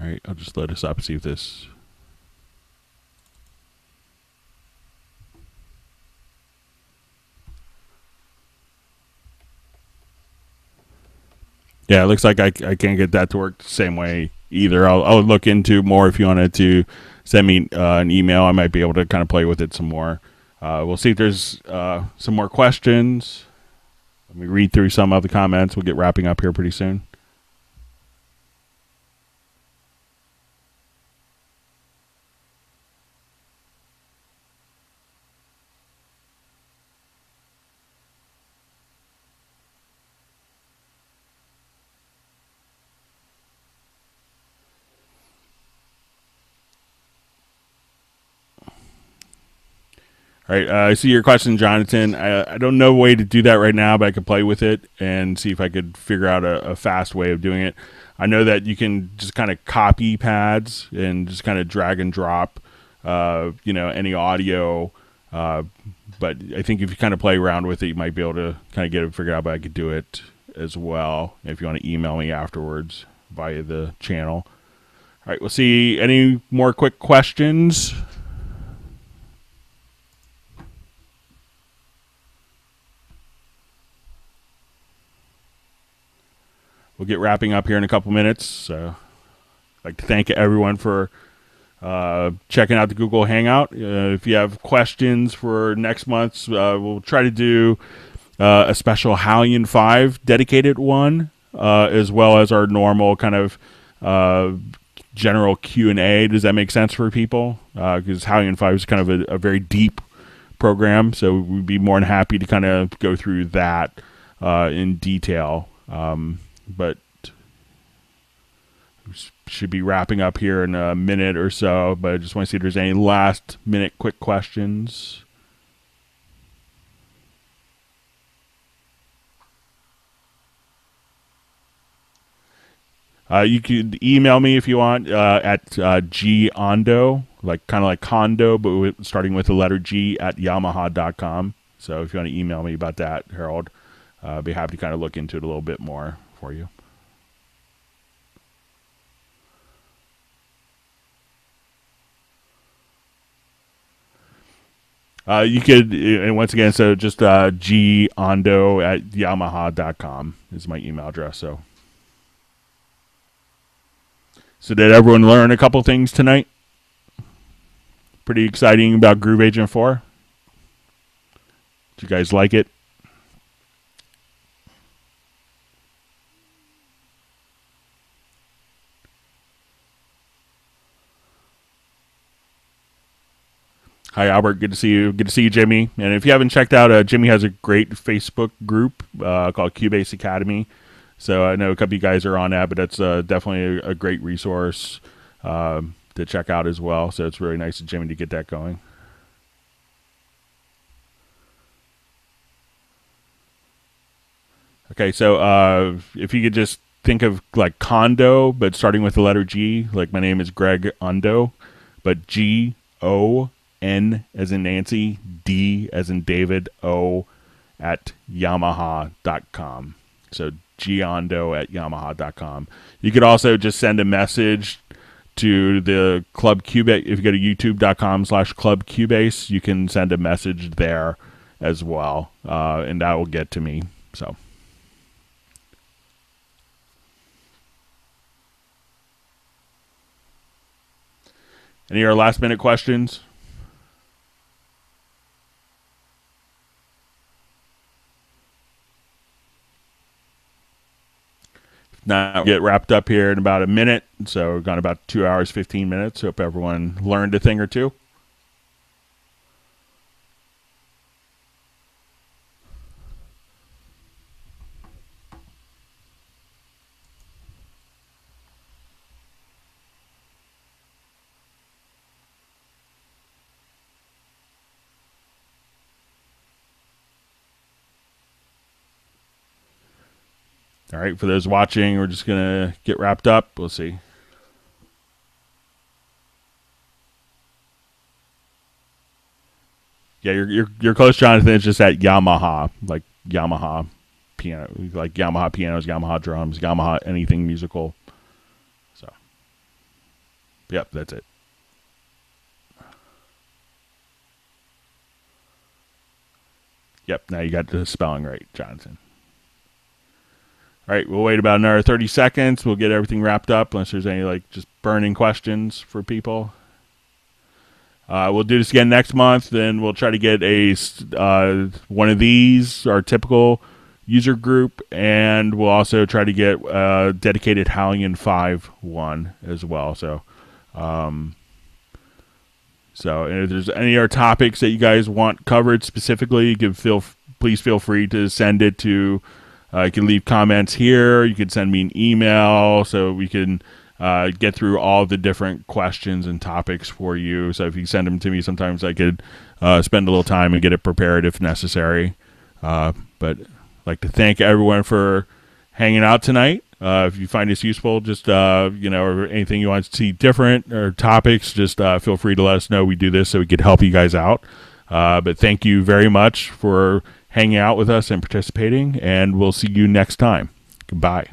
All right, I'll just load this up and see if this. Yeah, it looks like I can't get that to work the same way either. I'll look into more if you wanted to send me an email. I might be able to kind of play with it some more. We'll see if there's some more questions. Let me read through some of the comments. We'll get wrapping up here pretty soon. All right, I see your question, Jonathan. I don't know a way to do that right now, but I could play with it and see if I could figure out a fast way of doing it. I know that you can just kind of copy pads and just kind of drag and drop, any audio. But I think if you kind of play around with it, you might be able to kind of get it figured out, but I could do it as well if you want to email me afterwards via the channel. All right, we'll see. Any more quick questions? We'll get wrapping up here in a couple minutes. So I'd like to thank everyone for checking out the Google Hangout. If you have questions for next month's, we'll try to do a special Hallion 5 dedicated one. as well as our normal kind of general Q&A. Does that make sense for people? Because Halion 5 is kind of a very deep program, so we'd be more than happy to kind of go through that in detail. But should be wrapping up here in a minute or so, but I just want to see if there's any last minute quick questions. You could email me if you want at gondo, kind of like condo, but starting with the letter G at yamaha.com. So if you want to email me about that, Harold, I'd be happy to kind of look into it a little bit more for you. You could, and once again, so just gondo at yamaha.com is my email address. So did everyone learn a couple things tonight? Pretty exciting about Groove Agent 4? Did you guys like it? Hi, Albert. Good to see you. Good to see you, Jimmy. And if you haven't checked out, Jimmy has a great Facebook group called Qbase Academy. So I know a couple of you guys are on that, but that's definitely a great resource to check out as well. So it's really nice of Jimmy to get that going. Okay, so if you could just think of like condo, but starting with the letter G, like my name is Greg Undo, but G-O N as in Nancy, D as in David, O at yamaha.com. So Giondo at yamaha.com. You could also just send a message to the Club Cubase. If you go to youtube.com/Club Cubase, you can send a message there as well, and that will get to me. So. Any of our last minute questions? Now we'll get wrapped up here in about a minute. So we've gone about 2 hours, 15 minutes. Hope everyone learned a thing or two. All right, for those watching, we're just going to get wrapped up. We'll see. Yeah, you're close, Jonathan. It's just at Yamaha, like Yamaha piano, like Yamaha pianos, Yamaha drums, Yamaha anything musical. So, yep, that's it. Yep, now you got the spelling right, Jonathan. All right, we'll wait about another 30 seconds. We'll get everything wrapped up unless there's any like just burning questions for people. We'll do this again next month. Then we'll try to get a one of these, our typical user group, and we'll also try to get a dedicated Halion 5 one as well. So, and if there's any other topics that you guys want covered specifically, please feel free to send it to. You can leave comments here. You can send me an email so we can get through all the different questions and topics for you. So if you send them to me, sometimes I could spend a little time and get it prepared if necessary. But I'd like to thank everyone for hanging out tonight. If you find this useful, just or anything you want to see different or topics, just feel free to let us know. We do this so we could help you guys out. But thank you very much for hanging out with us and participating, and we'll see you next time. Goodbye.